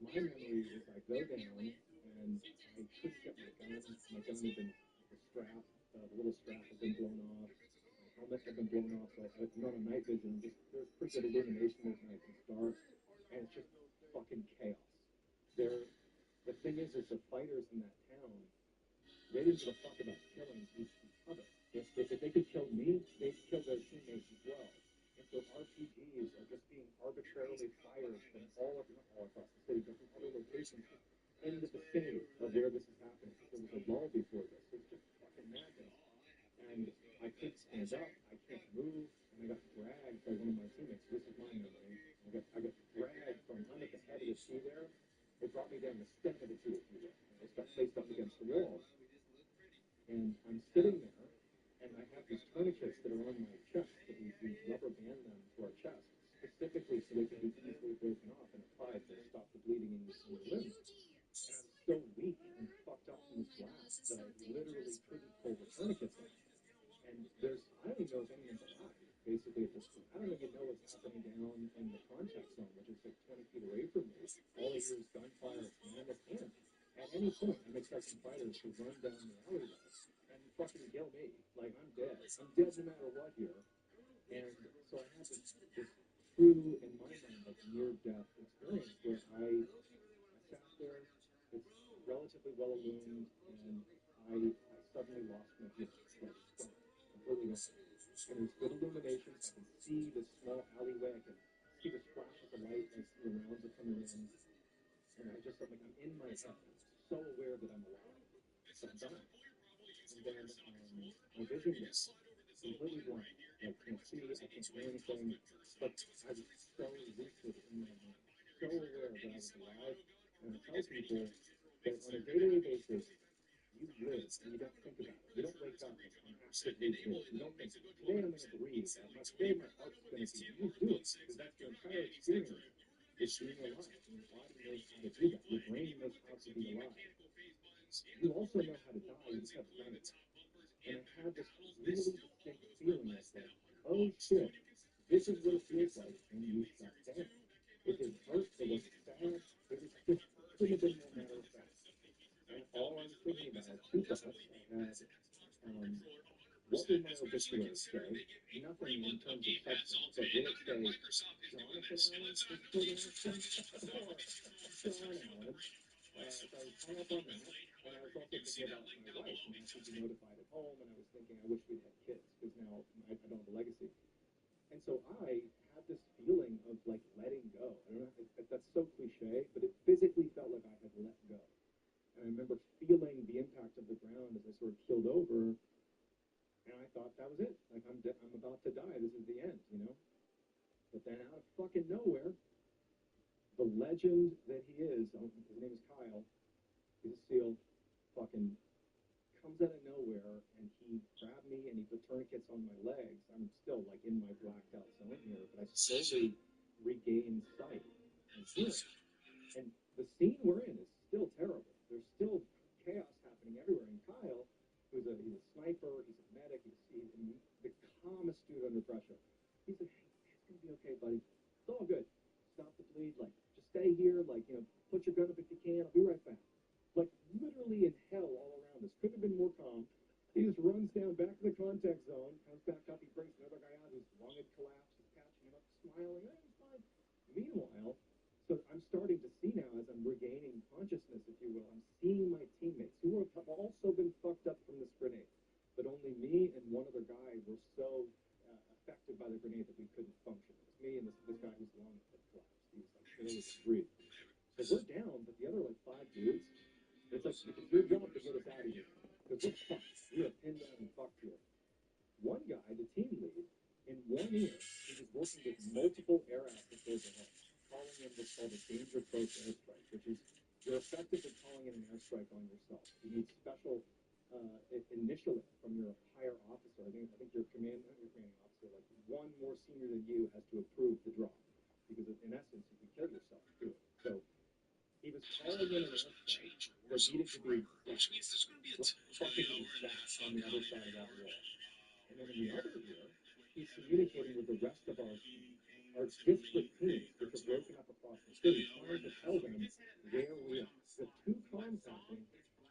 my memory is I go down and I couldn't get my gun. My gun had been, the strap, the little strap had been blown off. My helmet had been blown off, so I'm not on night vision. Just there's pretty good illumination at night. It's dark, and it's just fucking chaos. The thing is the fighters in that town, they didn't give a fuck about killing each other. If they could kill me, they'd kill their teammates as well. And so RPGs are just being arbitrarily fired from all across the city, but from other locations in the vicinity of where this is happening. There was a lull before this. It's just fucking madness. And I couldn't stand up. I can't move. And I got dragged by one of my teammates. This is my memory. I got dragged from under the head of the tree there. They brought me down the stem of the tree. I just got placed up against the wall. And I'm sitting there, and I have these tourniquets that are on my chest, that we rubber band them to our chest, specifically so they can be easily broken off and applied to stop the bleeding in your limbs. And I'm so weak and fucked up from this blast that I literally couldn't pull the tourniquets off. And I don't even know if anyone's alive, basically, at this point. I don't even know what's happening down in the contact zone, which is like 20 feet away from me. All I hear is gunfire and a panic. At any point, I'm expecting fighters to run down the alleyway and fucking kill me. Like, I'm dead. I'm dead no matter what here. And so I had this true, in my mind, like, near-death experience where I sat there, it's relatively well illumined, and I suddenly lost my vision. Like, completely gone. And there's good illumination, so I can see this small alleyway, I can see the flashes of light, and I see the rounds are coming in. And I just felt like I'm in my head. I'm so aware that I'm alive. So I'm dying. And then my vision gets completely blank. I can't see, I can't do anything. But I was so lucid in my mind, so aware that I was alive. And I tell people that on a day-to-day basis, you live and you don't think about it. You don't wake up and actively live. You don't think, today I'm going to breathe. Today my heart's going to beat. You do it because that's your entire experience. It's being alive. And your body knows how to do that. Your brain knows how to be alive. You also know how to die. You just haven't done it. And I had this really distinct feeling of like, oh shit, this is what it feels like when you shut down. It didn't hurt. It wasn't sad. It was just, it couldn't have been more matter of fact. And all I was thinking about, two thoughts. I had, what would my obituary say? Nothing in terms of substance, but would it say, Jonathan Allen, physical reaction, or John Allen? So I was hung up on that, and I was also thinking about my wife, and how she'd be notified at home, and I was thinking, I wish we'd had kids, because now I don't have a legacy. And so I had this feeling of, like, letting go. I don't know, that's so cliche, but it physically felt like I had let go. And I remember feeling the impact of the ground as I sort of keeled over, and I thought that was it. Like, I'm about to die. This is the end, you know? But then out of fucking nowhere, the legend that he is, his name is Kyle, he's a SEAL, fucking comes out of nowhere, and he grabbed me and he put tourniquets on my legs. I'm still like in my blacked out zone here, but I slowly regained sight and hearing. And the scene we're in is still terrible. There's still chaos happening everywhere. And Kyle, he's a sniper, he's a medic, he's the calmest dude under pressure. He said, "Hey, it's gonna be okay, buddy. It's all good. Stop the bleed. Like, just stay here. Like, you know, put your gun up if you can. I'll be right back." Like, literally in hell all around us. Couldn't have been more calm. He just runs down back to the contact zone, comes back up, he brings another guy out whose lung had collapsed, he's patching him up, smiling, "Hey, it's fine." Meanwhile, so I'm starting to see now, as I'm regaining consciousness, if you will, I'm seeing my teammates who have also been fucked up from this grenade. But only me and one other guy were so affected by the grenade that we couldn't function. It was me and this guy whose lung had collapsed. He was like barely breathe. So we're down, but the other like 5 dudes, it's like, it's your job to get us out of here. Because we're fucked. We are pinned down and fucked here. One guy, the team lead, in one ear, he was working with multiple air assets overhead, calling in what's called a danger close airstrike, which is you're effectively calling in an airstrike on yourself. You need special initiative from your higher officer. I think your commanding officer, like one more senior than you, has to approve the drop. Because in essence, you can kill yourself to do it. So he was calling in an airstrike that needed to be fucking exact on the other side of that wall. And then in the other ear, he's communicating with the rest of our disparate teams, which are broken up across the city, trying to tell them where we are. The 2 comms happening,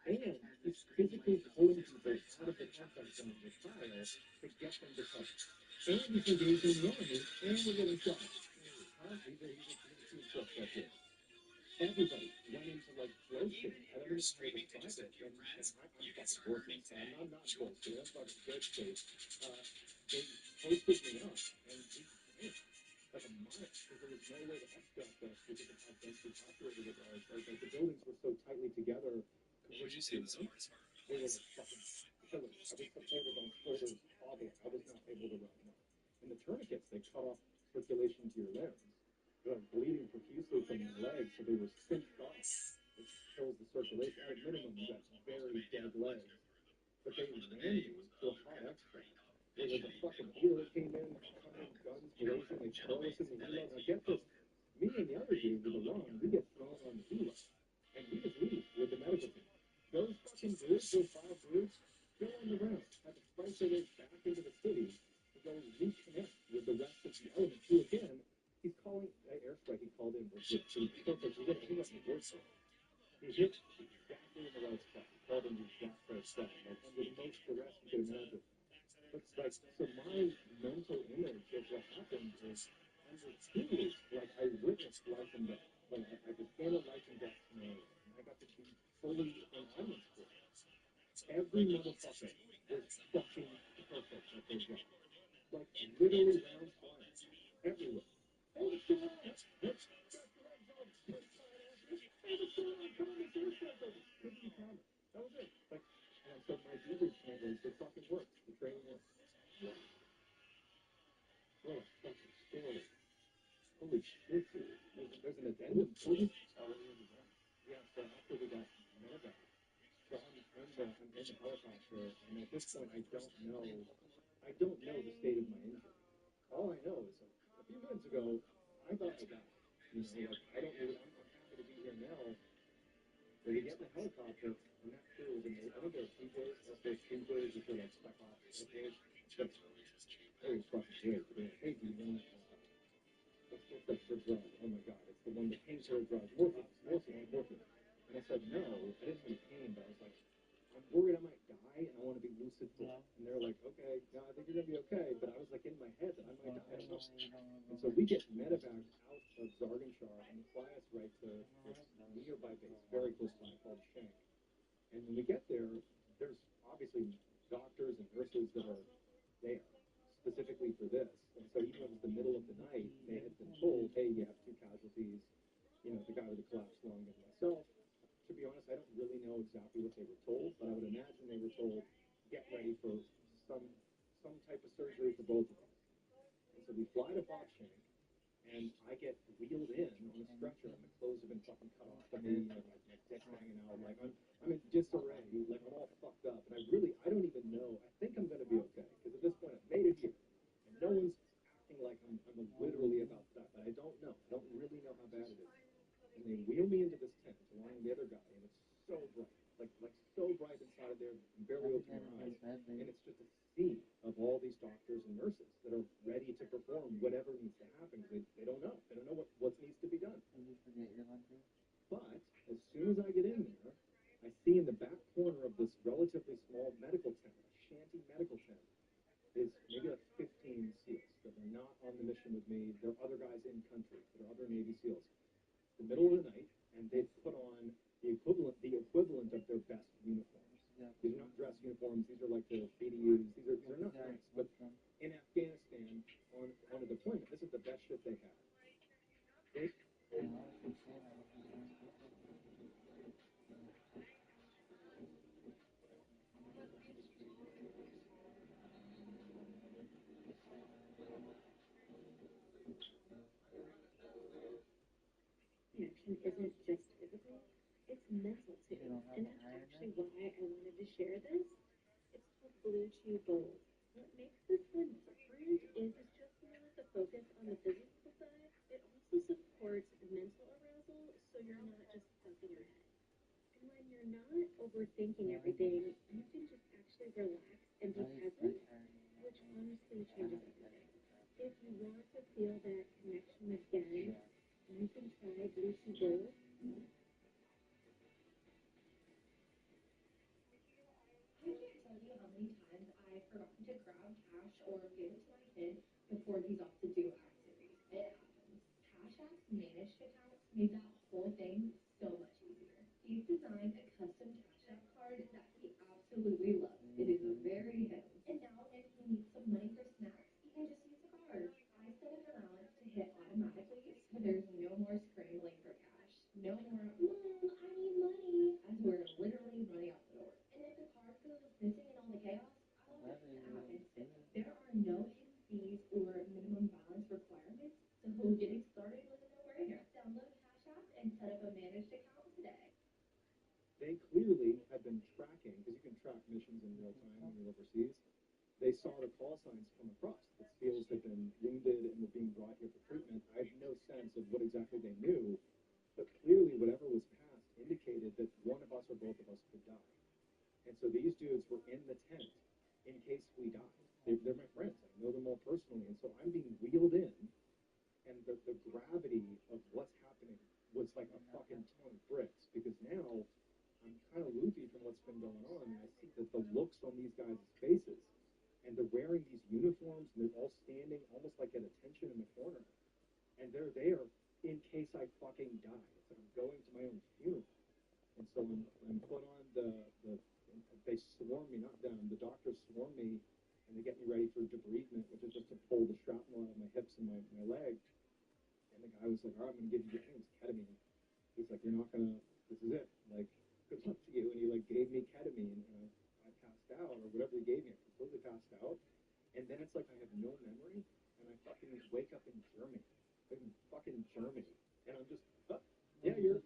and he's physically pulling people out of the contact zone with Kyle to get them to cover. And he's engaging the enemy, and we're getting shot. He's a huge suspect here. Everybody went into like flow state. I don't even know how to describe it. And I'm fucking working. I'm not flow state. I'm fucking dead state. They posted me up, and we ran like a mile because there was no way to extract us because of how densely populated it was. Like the buildings were so tightly together. What would you say was the hardest part? They were like fucking killers. I was supported on shoulders, hobbling. I was not able to run. No. And the tourniquets, they cut off circulation to your limbs. They're like bleeding profusely from your legs, so they were cinched off, which kills the circulation. At minimum, you got very dead legs. But they ran me to a hot extract. There was a fucking dealer came in, coming, guns blazing, they throw us in the helo. Now get this, me and the other dude with the lung, we get thrown on the helo. And we just leave with the medical team. Those fucking dudes, those 5 dudes, still on the ground, had to fight their way back into the city to go reconnect with the rest of the elements, who again, he's calling, that airstrike he called in was just perfect. He got the worst of it. He hit exactly in the right spot. He called in the exact right spot. Like, under the most duress you could imagine. But like, so my mental image of what happened is, under 2 weeks, like, I witnessed life and death. Like, I could feel a life and death scenario. And I got to be fully an audience for it. Every motherfucker was fucking perfect at their job. Like, literally rounds flying. Everywhere. Hey, what's going on? Hey, got your legs on. Hey, what's going on? Come on, this airstrike over. Couldn't be calmer. That was it. Like, and so my debrief point was, it fucking works. The training works. What a fucking story. Holy shit, dude. There's an addendum to it. Yeah, so after we got medevac, so I'm in the helicopter, and at this point, I don't know the state of my injury. All I know is, a few minutes ago, I thought I died. You know, like, I don't really, I'm happy to be here now. But we get in the helicopter, and that crew was amazing. I think there were PJs, those PJs, which are like spec ops, PJs. But it was fucking great. They were like, "Hey, do you want what's the drug? Oh my god, it's the one, the painkiller drug. Morphine. And I said, no, I didn't have any pain, but I was like, I'm worried I might die, and I want to be lucid for it. And they're like, okay, no, I think you're going to be okay. But I was like in my head that I might die. I don't know. And so we get medevac out of Zarganshar and fly us right to this nearby base, very close by, called Shank. And when we get there, there's obviously doctors and nurses that are there specifically for this. And so even though it was the middle of the night, they had been told, hey, you have 2 casualties, you know, the guy with the collapsed lung and myself, 2 to be honest, I don't really know exactly what they were told, but I would imagine they were told, get ready for some some type of surgery for both of us. And so we fly to Bobshank, and I get wheeled in on a stretcher, and my clothes have been fucking cut off of me, and my dick's hanging out, like I'm in disarray, like I'm all fucked up, and I don't even know. I think I'm gonna be okay, because at this point I've made it here, and no one's acting like I'm literally about to die, but I don't know. I don't really know how bad it is. And they wheel me into this tent along with the other guy, and it's so bright, like so bright inside of there, you can barely open your eyes, and it's just a sea of all these doctors and nurses that are ready to perform whatever needs to happen. They don't know. They don't know what needs to be done. But as soon as I get in there, I see in the back corner of this relatively small medical tent, a shanty medical tent, is maybe like 15 SEALs that are not on the mission with me. There are other guys in country. There are other Navy SEALs. The middle of the night, and they've put on the equivalent of their best uniforms. These are not dress uniforms. These are like the BDUs. They're not nice, but in Afghanistan on a deployment, this is the best shit they have. They, Connection isn't just physical, it's mental too. And that's actually why I wanted to share this. It's called BO2. What makes this one different is it's just not the focus on the physical side. It also supports mental arousal, so you're not just stuck in your head. And when you're not overthinking everything, you can just actually relax and be present, which honestly changes everything. If you want to feel that connection again, you can try BO2. I can't tell you how many times I've forgotten to grab cash or give it to my kid before he's off to do activities. It happens. Cash App's managed accounts made that whole thing so much easier. He's designed a custom Cash App card that he absolutely loves. It is very him. And now if he needs some money for snacks, he can just use the card. I set an allowance to hit automatically, so there's no more scrambling for cash. No more, Mom, I need money, as we're literally running out the door. And if the card goes missing in all the chaos, I'll just out instantly. There are no hidden fees or minimum balance requirements, so getting started was a no-brainer. Download Cash App and set up a managed account today. they clearly have been tracking, because you can track missions in real time when you're overseas. They saw the call signs come across that SEALs had been wounded and were being brought here for treatment. I have no sense of what exactly they knew, but clearly whatever was passed indicated that one of us or both of us could die. And so these dudes were in the tent in case we died. They're my friends. I know them all personally. And so I'm being wheeled in, and the gravity of what's happening was like a fucking ton of bricks, because now I'm kind of loopy from what's been going on, and I see that the looks on these guys' faces, and they're wearing these uniforms, and they're all standing almost like at attention in the corner, and they're there in case I fucking die. It's like I'm going to my own funeral. And so I'm put on they swarm me, not them, the doctors swarm me, and they get me ready for debridement, which is just to pull the shrapnel out of my hips and my leg. And the guy was like, all right, I'm going to give you, I think it was ketamine. He's like, you're not going to, this is it. Like, good luck to you. And he like gave me ketamine, and I passed out, or whatever he gave me. I completely passed out. And then it's like I have no memory, and I fucking wake up in Germany. In fucking Germany. And I'm just, yeah, you're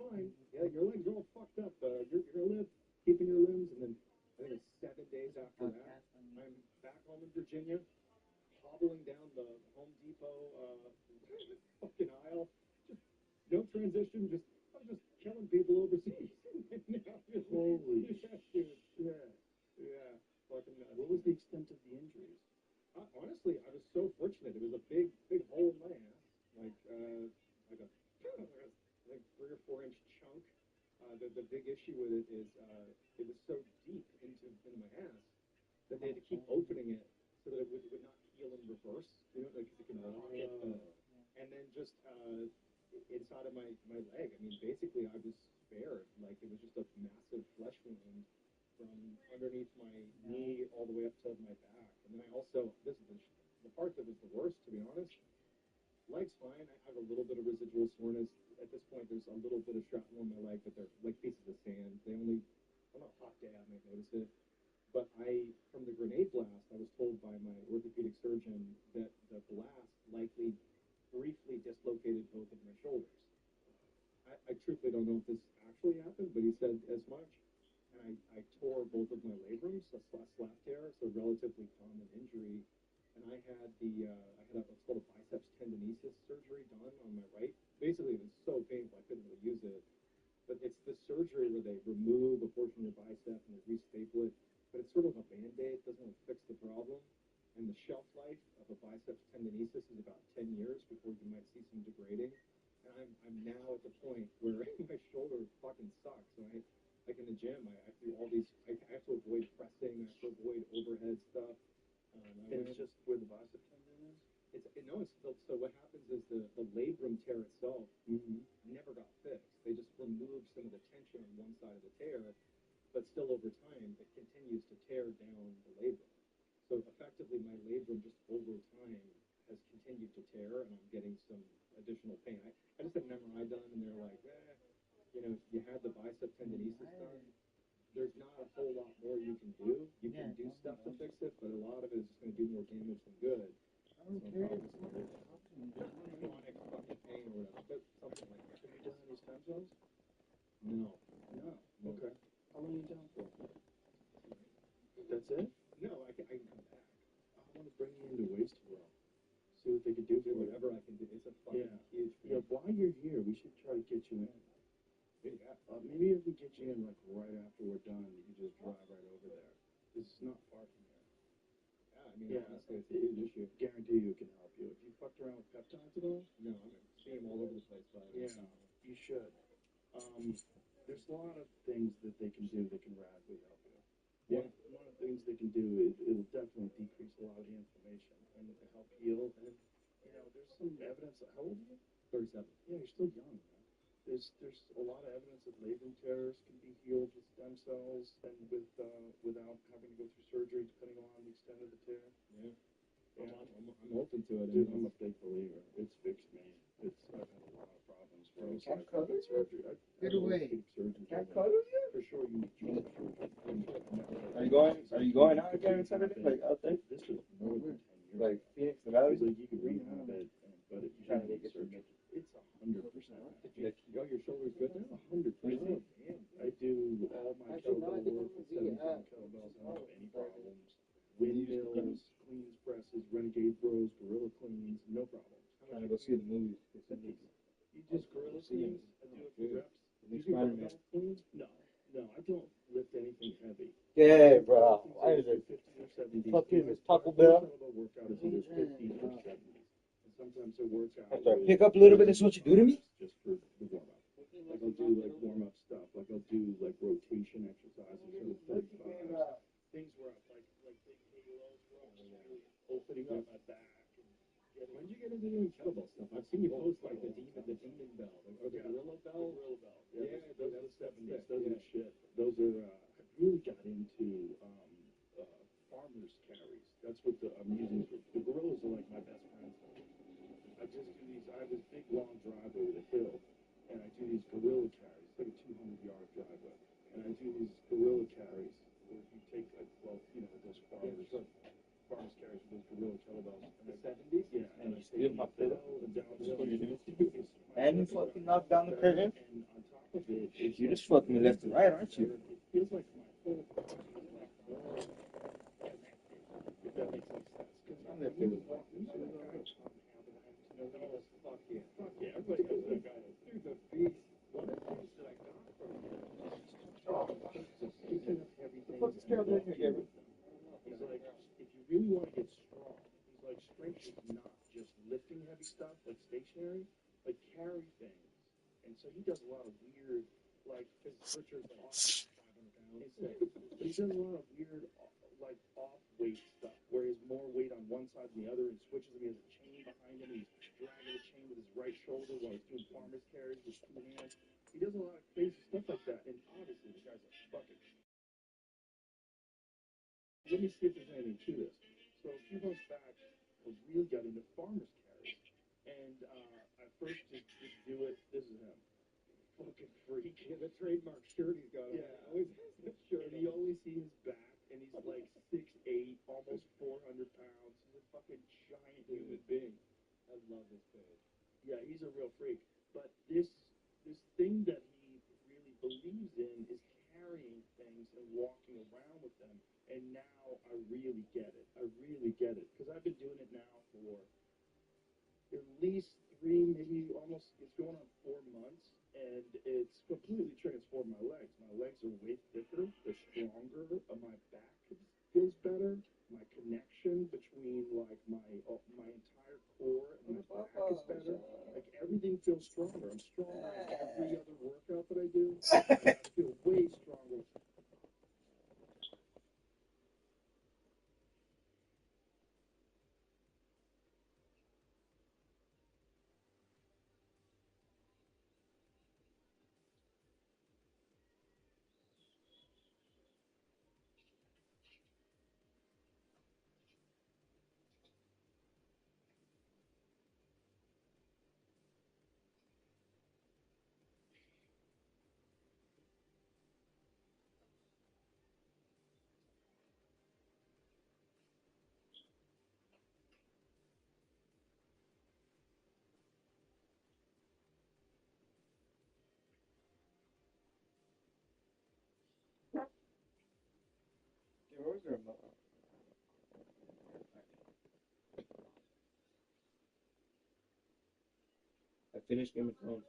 fine. Yeah, your legs are all fucked up. You're gonna live, keeping your limbs. And then I think it's 7 days after that, I'm back home in Virginia, hobbling down the Home Depot fucking aisle. Just no transition. I was just killing people overseas. Holy shit! Yeah, fucking nuts. What was the extent of the injuries? Honestly, I was so fortunate. It was a big hole in my ass, like a like 3 or 4 inch chunk. The big issue with it is it was so deep into my ass that they had to keep opening it so that it would not heal in reverse. You know, like 'cause it can lock it. And then just inside of my leg. I mean, basically, I was spared. Like it was just a massive flesh wound from underneath my knee all the way up to my back. And then I also, this is the part that was the worst, to be honest. Leg's fine. I have a little bit of residual soreness. At this point, there's a little bit of shrapnel in my leg, but they're like pieces of sand. They only, on a hot day, I might notice it. But from the grenade blast, I was told by my orthopedic surgeon that the blast likely briefly dislocated both of my shoulders. I truthfully don't know if this actually happened, but he said as much. And I tore both of my labrums, a slap tear, so relatively common injury. And I had what's called a biceps tendinosis surgery done on my right. Basically, it was so painful I couldn't really use it. But it's the surgery where they remove a portion of your bicep and they restaple it. But it's sort of a band-aid, doesn't really fix the problem. And the shelf life of a biceps tendinosis is about 10 years before you might see some degrading. And I'm now at the point where my shoulder fucking sucks. And like in the gym, I do all these, I have to avoid pressing, I have to avoid overhead stuff. And it's just where the bicep tendon is? So what happens is the labrum tear itself never got fixed. They just removed some of the tension on one side of the tear, but still over time, it continues to tear down the labrum. So effectively, my labrum just over time has continued to tear, and I'm getting some additional pain. I just had an MRI done, and they're like, you had the bicep tendinosis done. There's not a whole lot more you can do. You can do stuff to fix it, but a lot of it is just going to do more damage than good. Chronic fucking pain or whatever, but something like that. Have you done any stem cells? No. Okay. How long are you down for? That's it? No, I can come back. I want to bring you into waste to roll. See what they can do for you. Whatever I can do. It's a fucking huge thing. Yeah, while you're here, we should try to get you in. Maybe if we get you in, like, right after we're done, you can just drive right over there. This is not far from here. Honestly, it's a huge issue. Guarantee you it can help you. Have you fucked around with peptides at all? No, I'm seeing them all over the place. Yeah, you should. There's a lot of things that they can do that can radically help you. Yeah. One of the things they can do is it'll definitely decrease a lot of the inflammation and help heal. And, there's some evidence. How old are you? 37. Yeah, you're still young, man. There's a lot of evidence that labrum tears can be healed with stem cells and without having to go through surgery, depending on the extent of the tear. Yeah. I'm open to it. Dude, I'm a big believer. It's fixed me. I've had a lot of problems where I was like, surgery. Get away. Can't cuddle you? For sure, you need Are you going out again on Saturday? Like out there? This was more than 10 years. Like Phoenix, the Valley? Like you could rehab it, but if you try to get surgery, it's 100%. Your shoulder's good now? 100%. I do all my kettlebell work with 7-pound kettlebells. I don't have any problems. Windmills, cleans presses, renegade throws, gorilla cleans, no problem. Trying to go see the movie. You just gorilla cleans? I do it for reps. You do kettlebell cleans? No, I don't lift anything heavy. Yeah, bro. Why is it 50 or 70. fucking Taco Bell? Kettlebell workout is either 50 or 70. And sometimes I work out. After I pick up a little bit, that's what you do to me? Just for the warm up. Like I'll do like warm up stuff. Like I'll do like rotation exercises for 35. Things where I like big halos where I'm just really opening up my back. When did you get into doing kettlebell stuff? I've seen you post like the demon bell, or the gorilla bell. Yeah, those are the 70s. Those are shit. Those are. I really got into farmers carries. That's what I'm using. The gorillas are like my best friends. I just do these. I have this big long driveway with a hill, and I do these gorilla carries. It's like a 200-yard driveway, and I do these gorilla carries where you take like those farmers carries with those gorilla kettlebells. In the 70s? Yeah, and I take my bell and down the And you fucking knocked down the curtain? And on top of it, You just fucked me left and right, aren't you? it feels like my whole body is like more connected, if that makes any sense. Because I'm like, fuck yeah, everybody knows that guy. Dude, the beast. One of the things that I got from him is picking up heavy things. What's this girl doing here, Gary? He's like, if you really want to get strong, he's like, strength is not just lifting heavy stuff, like stationary, like carry things. And so he does a lot of weird, like, because Richard's like 500 pounds. But he does a lot of weird, like, off-weight stuff, where he has more weight on one side than the other, and switches him. He has a chain behind him, and he's dragging the chain with his right shoulder while he's doing farmer's carries with 2 hands. He does a lot of crazy stuff like that, and obviously the guy's a bucket. Let me see if there's anything to this. So a few months back, I really got into farmer's carries. And I first just do it. This is him. Fucking freak. Yeah, the trademark shirt he's got on. Yeah. He always has that shirt And on. you only see his back, and he's like 6'8", almost 400 pounds. He's a fucking giant human being. I love this page. Yeah, he's a real freak. But this thing that he really believes in is carrying things and walking around with them. And now I really get it. I really get it. Because I've been doing it now for at least 3, maybe almost, it's going on 4 months. And it's completely transformed my legs. My legs are way thicker. They're stronger. My back feels better. My connection between like my entire core and my back is better. Like everything feels stronger. I'm stronger in every other workout that I do. I feel way stronger. Yours or mine? I finished Game of Thrones.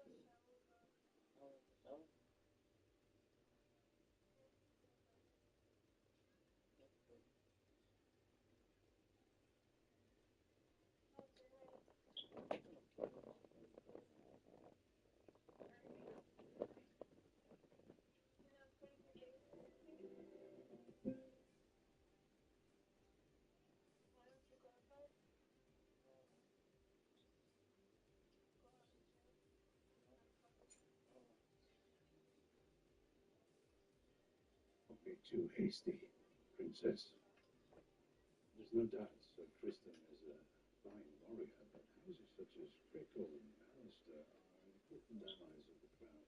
Don't be too hasty, princess. There's no doubt Sir Kristen is a fine warrior, but houses such as Crickle and Alistair are important allies of the crown.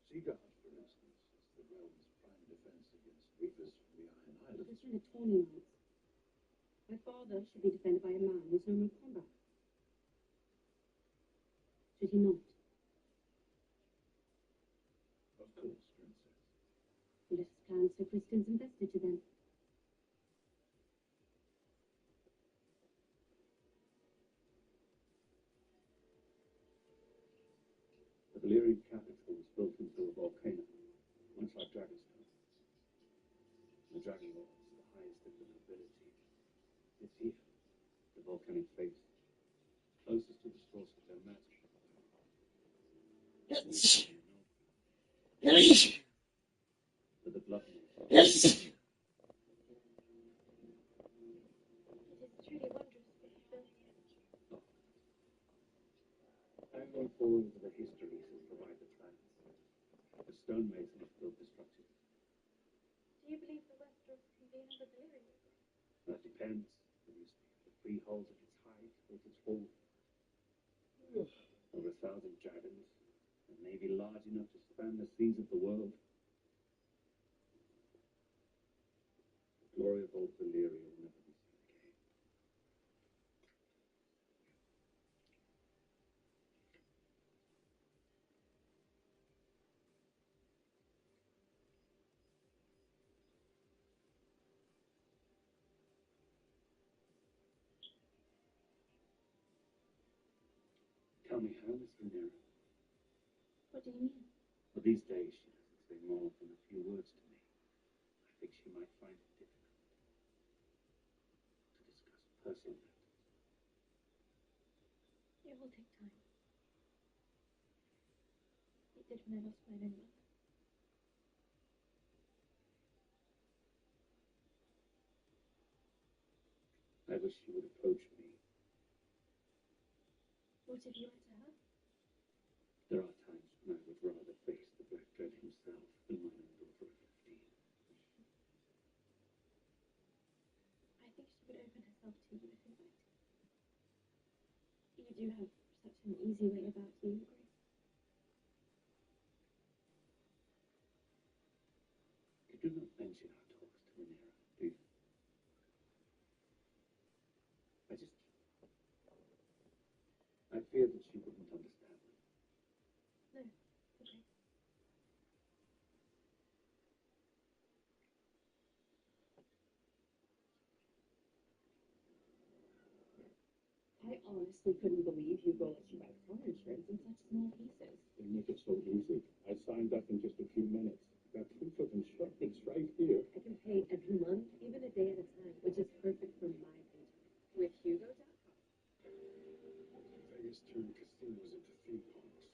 Seaguard, for instance, is the realm's prime defense against reavers from the Iron Islands. This is a tawny knight. My father should be defended by a man who's known in combat. Should he not? Of course, princess. Let us plan Sir Kristen's investiture then. The Valyrian capital was built into a volcano, much like Dragonstone. The Dragon Lords, the highest in the nobility. It's here, the volcanic face, closest to the source of their magic. For the blood moon. It is truly wondrous what you built here. I'm going forward into the histories and provide the plans. The stonemasons built the structure. Do you believe the Westeros can be another Valyria? That depends. The freeholds at its height or its fall. Over 1,000 dragons, a navy large enough to span the seas of the world. The glory of old Valyria will never be seen again. Tell me, how is Rhaenyra? What do you mean? For these days, she doesn't say more than a few words to me. I think she might find it difficult to discuss personal matters. It will take time. It did when I lost my own mother. I wish she would approach me. What if you went to her? There are times when I would rather face the Black Dread himself than my own daughter of 15. I think she would open herself to you if invited. You do have such an easy way about you, Grace. You do not mention our talks to Rhaenyra, do you? I fear that she wouldn't understand me. No, okay. I honestly couldn't believe Hugo let you buy car insurance in such small pieces. They make it so easy. I signed up in just a few minutes. Got proof of insurance right here. I can pay every month, even a day at a time, which is perfect for my paycheck. With Hugo.com. Vegas turned casinos into theme parks.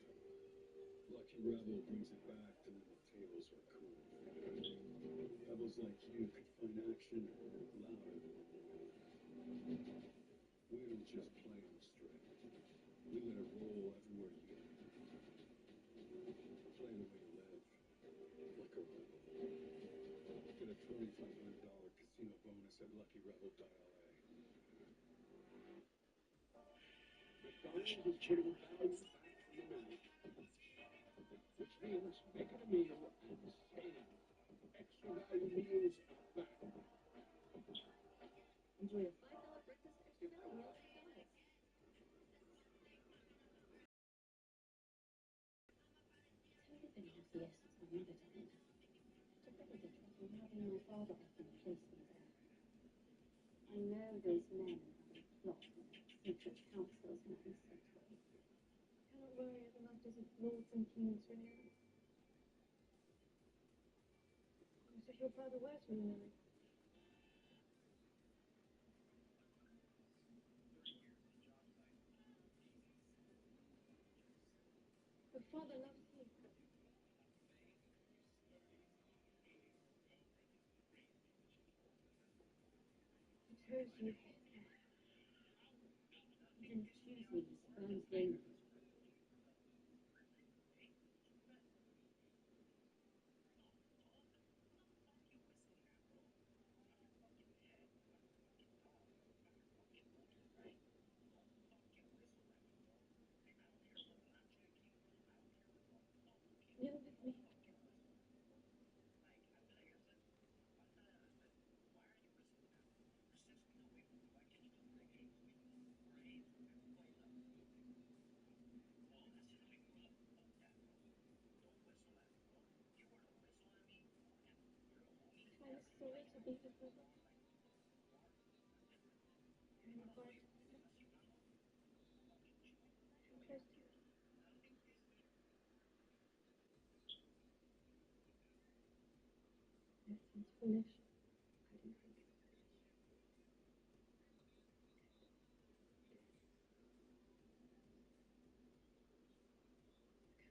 Lucky Rebel brings it back to when the tables were cool. Rebels like you could find action louder than the noise. We don't just play on the strip. We let it roll everywhere you go. Play the way you live. Like a rebel. Get a $2,500 casino bonus at luckyrebel.la. McDonald's is getting value back from the menu. Which means making a meal and saving. Extra value meals are back. Enjoy a $5 breakfast extra value meal at McDonald's. Tell if anyone else it's my mother telling me. To better the trouble having my father often place things out. I know those men have a plot with their secret councils and insect ways. Cannot worry over matters of lords and kings, Rhaenyra. As if your father were to remarry. Your father loves you. He chose you here. He didn't choose me, he spurns Daemon. You're with me. I was sorry to be with brother. You're in the heart of the city. I'm close to you. It sounds foolish. I do think it's foolish.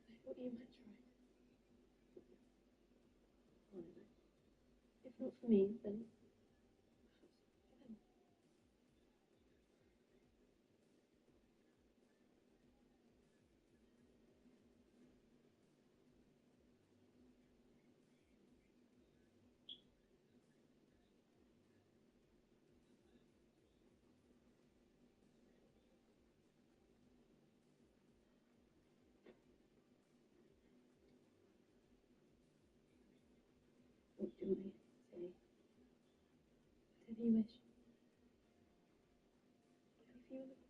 Because I thought you might try. Honestly. If not for me, then perhaps for them. What do I say? Whatever you wish. How do you feel about it?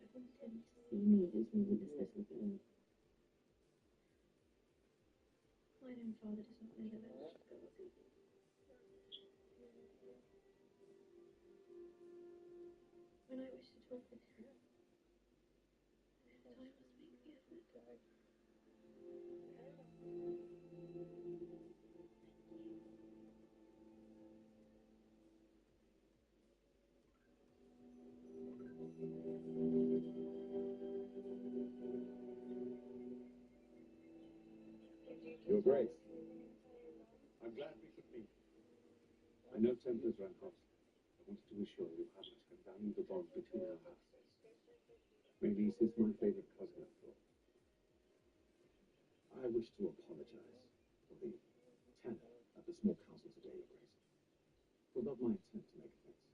I want him to see me as more than this little girl. My own father does not know the language of girls either. When I wish to talk with him, I must make the effort. Your Grace, I'm glad we could meet. I know tempers run hot. I wanted to assure you how much I value the bond between our houses. Maybe this is my favorite cousin after all. I wish to apologize for the tenor of the small council today, Your Grace. It was not my intent to make offense.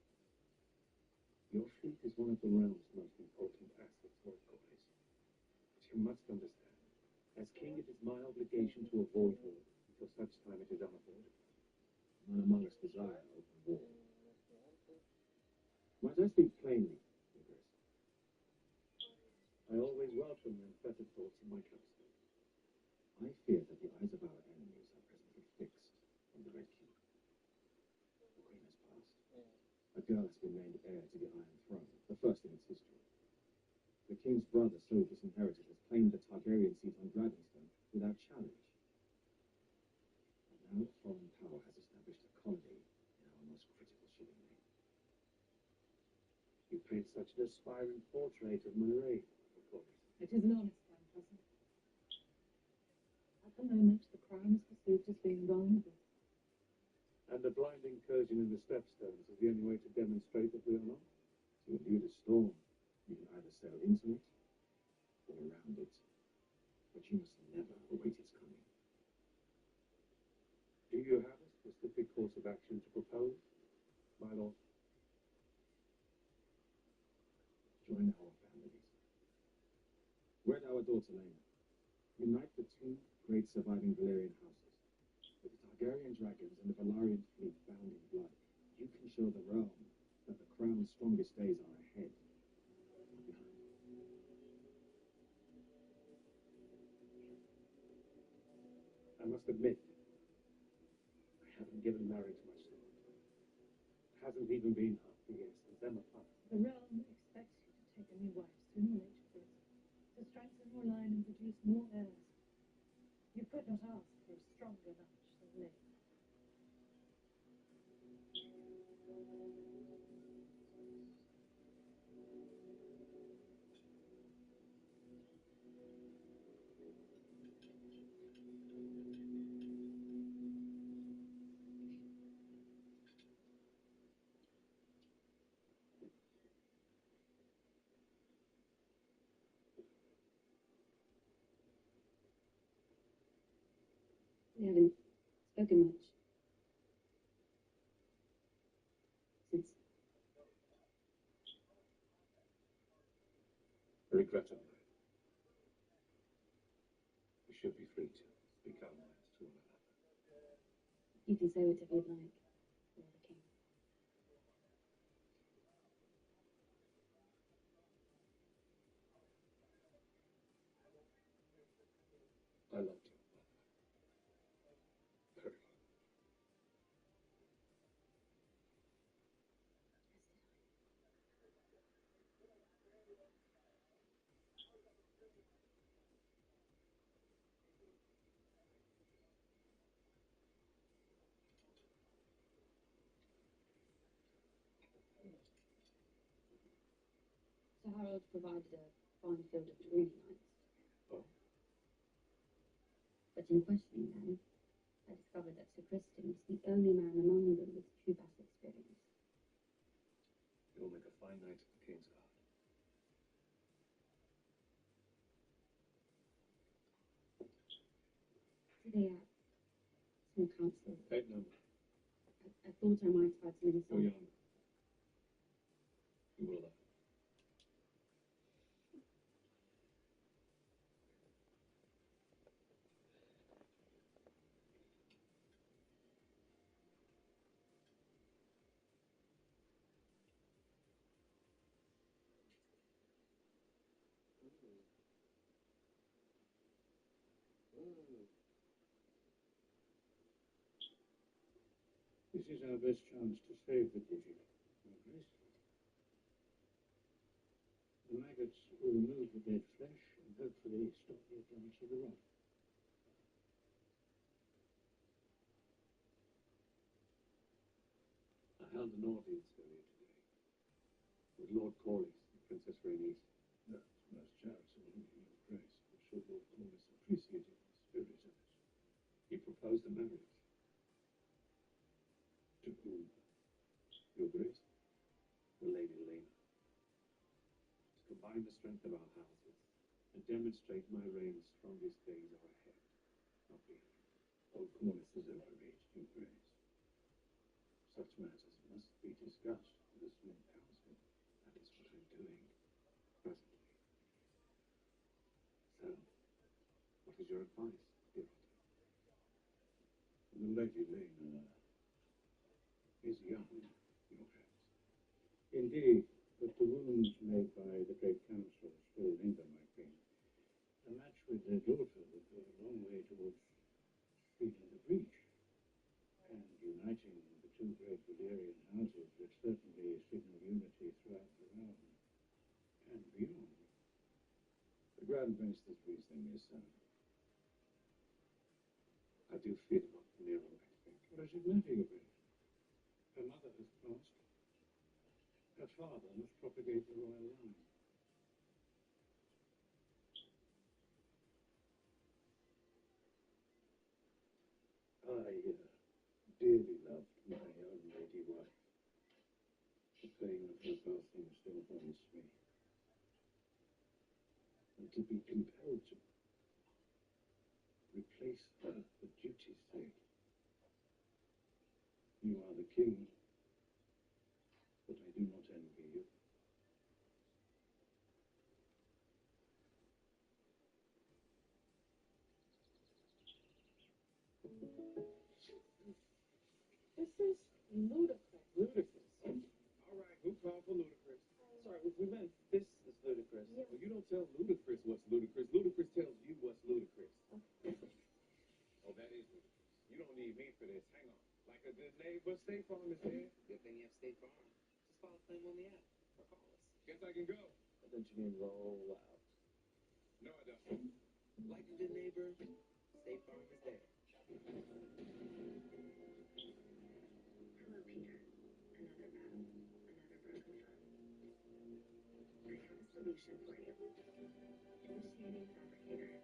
Your fleet is one of the realm's most important assets for its colonies. But you must understand, as king, it is my obligation to avoid war until such time it is unavoidable. None among us desire open war. Might I speak plainly, Your Grace? I always welcome unfettered thoughts in my council. I fear that the eyes of our enemies are presently fixed on the Red King. The Queen has passed. A girl has been named heir to the Iron Throne, the first in its history. The King's brother, so disinherited, has claimed the Targaryen seat on Dragonstone without challenge. And now a foreign power has established a colony in our most critical shipping lane. You paint such an aspiring portrait of my reign, of course. It is an honest one, cousin. At the moment, the crown is perceived as being vulnerable. And the blind incursion in the stepstones is the only way to demonstrate that we are not. To elude a storm, you can either sail into it or around it, but you must never await its coming. Do you have a specific course of action to propose, my lord? Join our families. Wed our daughter Lena. Unite the two great surviving Valyrian houses. With the Targaryen dragons and the Valyrian fleet bound in blood, you can show the realm that the crown's strongest days are ahead, not behind. I must admit, I haven't given marriage much thought. It hasn't even been half the year since Emma passed. The realm expects you to take a new wife sooner or later, Chris, to strengthen your line and produce more heirs. You could not ask for a stronger match than Lena. We haven't spoken much since. Regrettably, we should be free to speak our minds to one another. You can say whatever you'd like, you're the king. I loved your mother. Very much. Sir Harold provided a fine field of dreaming nights. Oh. But in questioning them, I discovered that Sir Crispin is the only man among them with true battle experience. You'll make a fine knight of the King's Guard. Today at small council, Take no more. I thought I might have had some You're insight. young. You will learn. This is our best chance to save the Gigi, Your Grace. The maggots will remove the dead flesh and hopefully stop the advance of the rot. I held an audience earlier today with Lord Corlys and Princess Rhaenys. That's most charitable of you, Your Grace. I'm sure Lord Corlys appreciated the spirit of it. combine the strength of our houses and demonstrate my reign's strongest days are ahead, not behind. Old Corliss has overreached, Your Grace. Such matters must be discussed with a small council. That is what I'm doing presently. So, what is your advice, dear Otto? The Lady Lena is young, Your Grace. Indeed, but the wounds made by the great council still linger, my queen. A match with their daughter would go a long way towards sealing the breach, and uniting the two great Valerian houses would certainly signal unity throughout the realm and beyond. The Grand Master's reasoning is sound. I do fear not near my think. What does it matter, Your Grace? Her mother has passed. Her father must propagate the royal line. I dearly loved my own lady wife. The pain of her passing still haunts me. And to be compelled to replace her for duty's sake. You are the king, but I do not envy you. This is ludicrous. Ludicrous. All right, who called for ludicrous? Sorry, we meant this is ludicrous. Yeah. Well, you don't tell ludicrous what's ludicrous. Ludicrous tells you what's ludicrous. Oh, that is ludicrous. You don't need me for this. Hang on. Like a good neighbor, State Farm is there. Good thing you have State Farm. Just follow them on the app or call us. Guess I can go. Don't you mean roll out? No, I don't. Like a good neighbor, State Farm is there. Hello, Peter. Another battle, another broken foe. I have a solution for you. Initiating fabricator.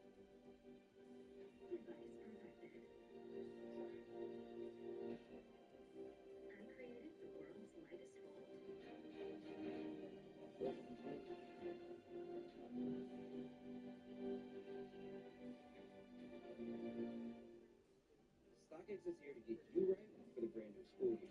Device perfected. I created the world's lightest bolt. StockX is here to get you right for the brand new school year.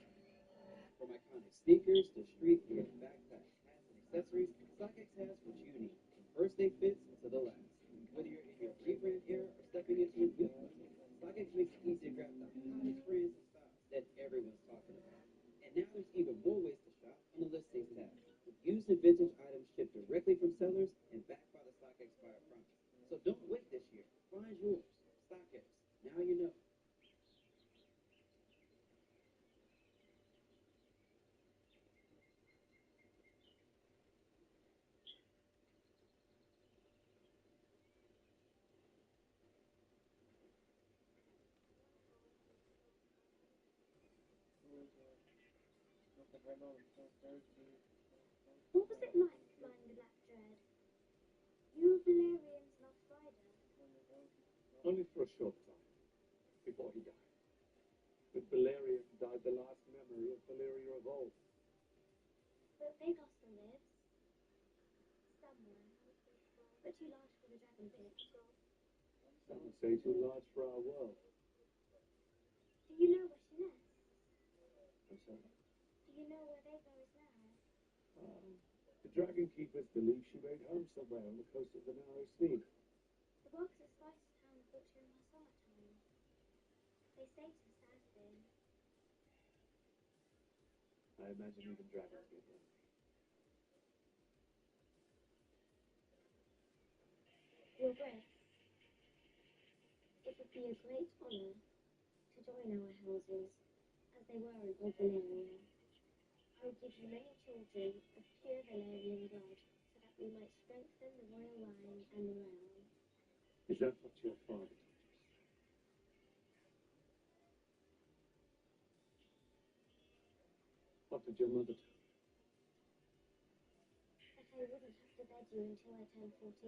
From iconic sneakers to street gear, backpacks, hats, and accessories, StockX has what you need, from first day fits to the last. Whether you're in your rebrand era or stepping into your new one, StockX makes it easy to grab the hottest brands and styles that everyone's talking about. And now there's even more ways to shop on the listings tab, with used and vintage items shipped directly from sellers and backed by the StockX Buyer Promise. So don't wait this year. Find yours. StockX. Now you know. What was it like flying the Black Dread? You Valerian's last rider? Only for a short time, before he died. With Valerian died the last memory of Valeria of old. But Vega still lives. Somewhere. But too large for the dragon pit. Some would say too large for our world. Do you know where she nests? I'm sorry. Do you know where Vega is now? The Dragon Keepers believe she made home somewhere on the coast of the Narrow Sea. The work's the spice town thought during her summertime. They say to the has been. I imagine even dragons get lonely. Your Grace, it would be a great honour to join our houses, as they were in old Valeria. I would give you many children of pure Valerian blood, so that we might strengthen the royal line and the realm. Is that what your father told you to say? What did your mother tell you? That I wouldn't have to bed you until I turned 14.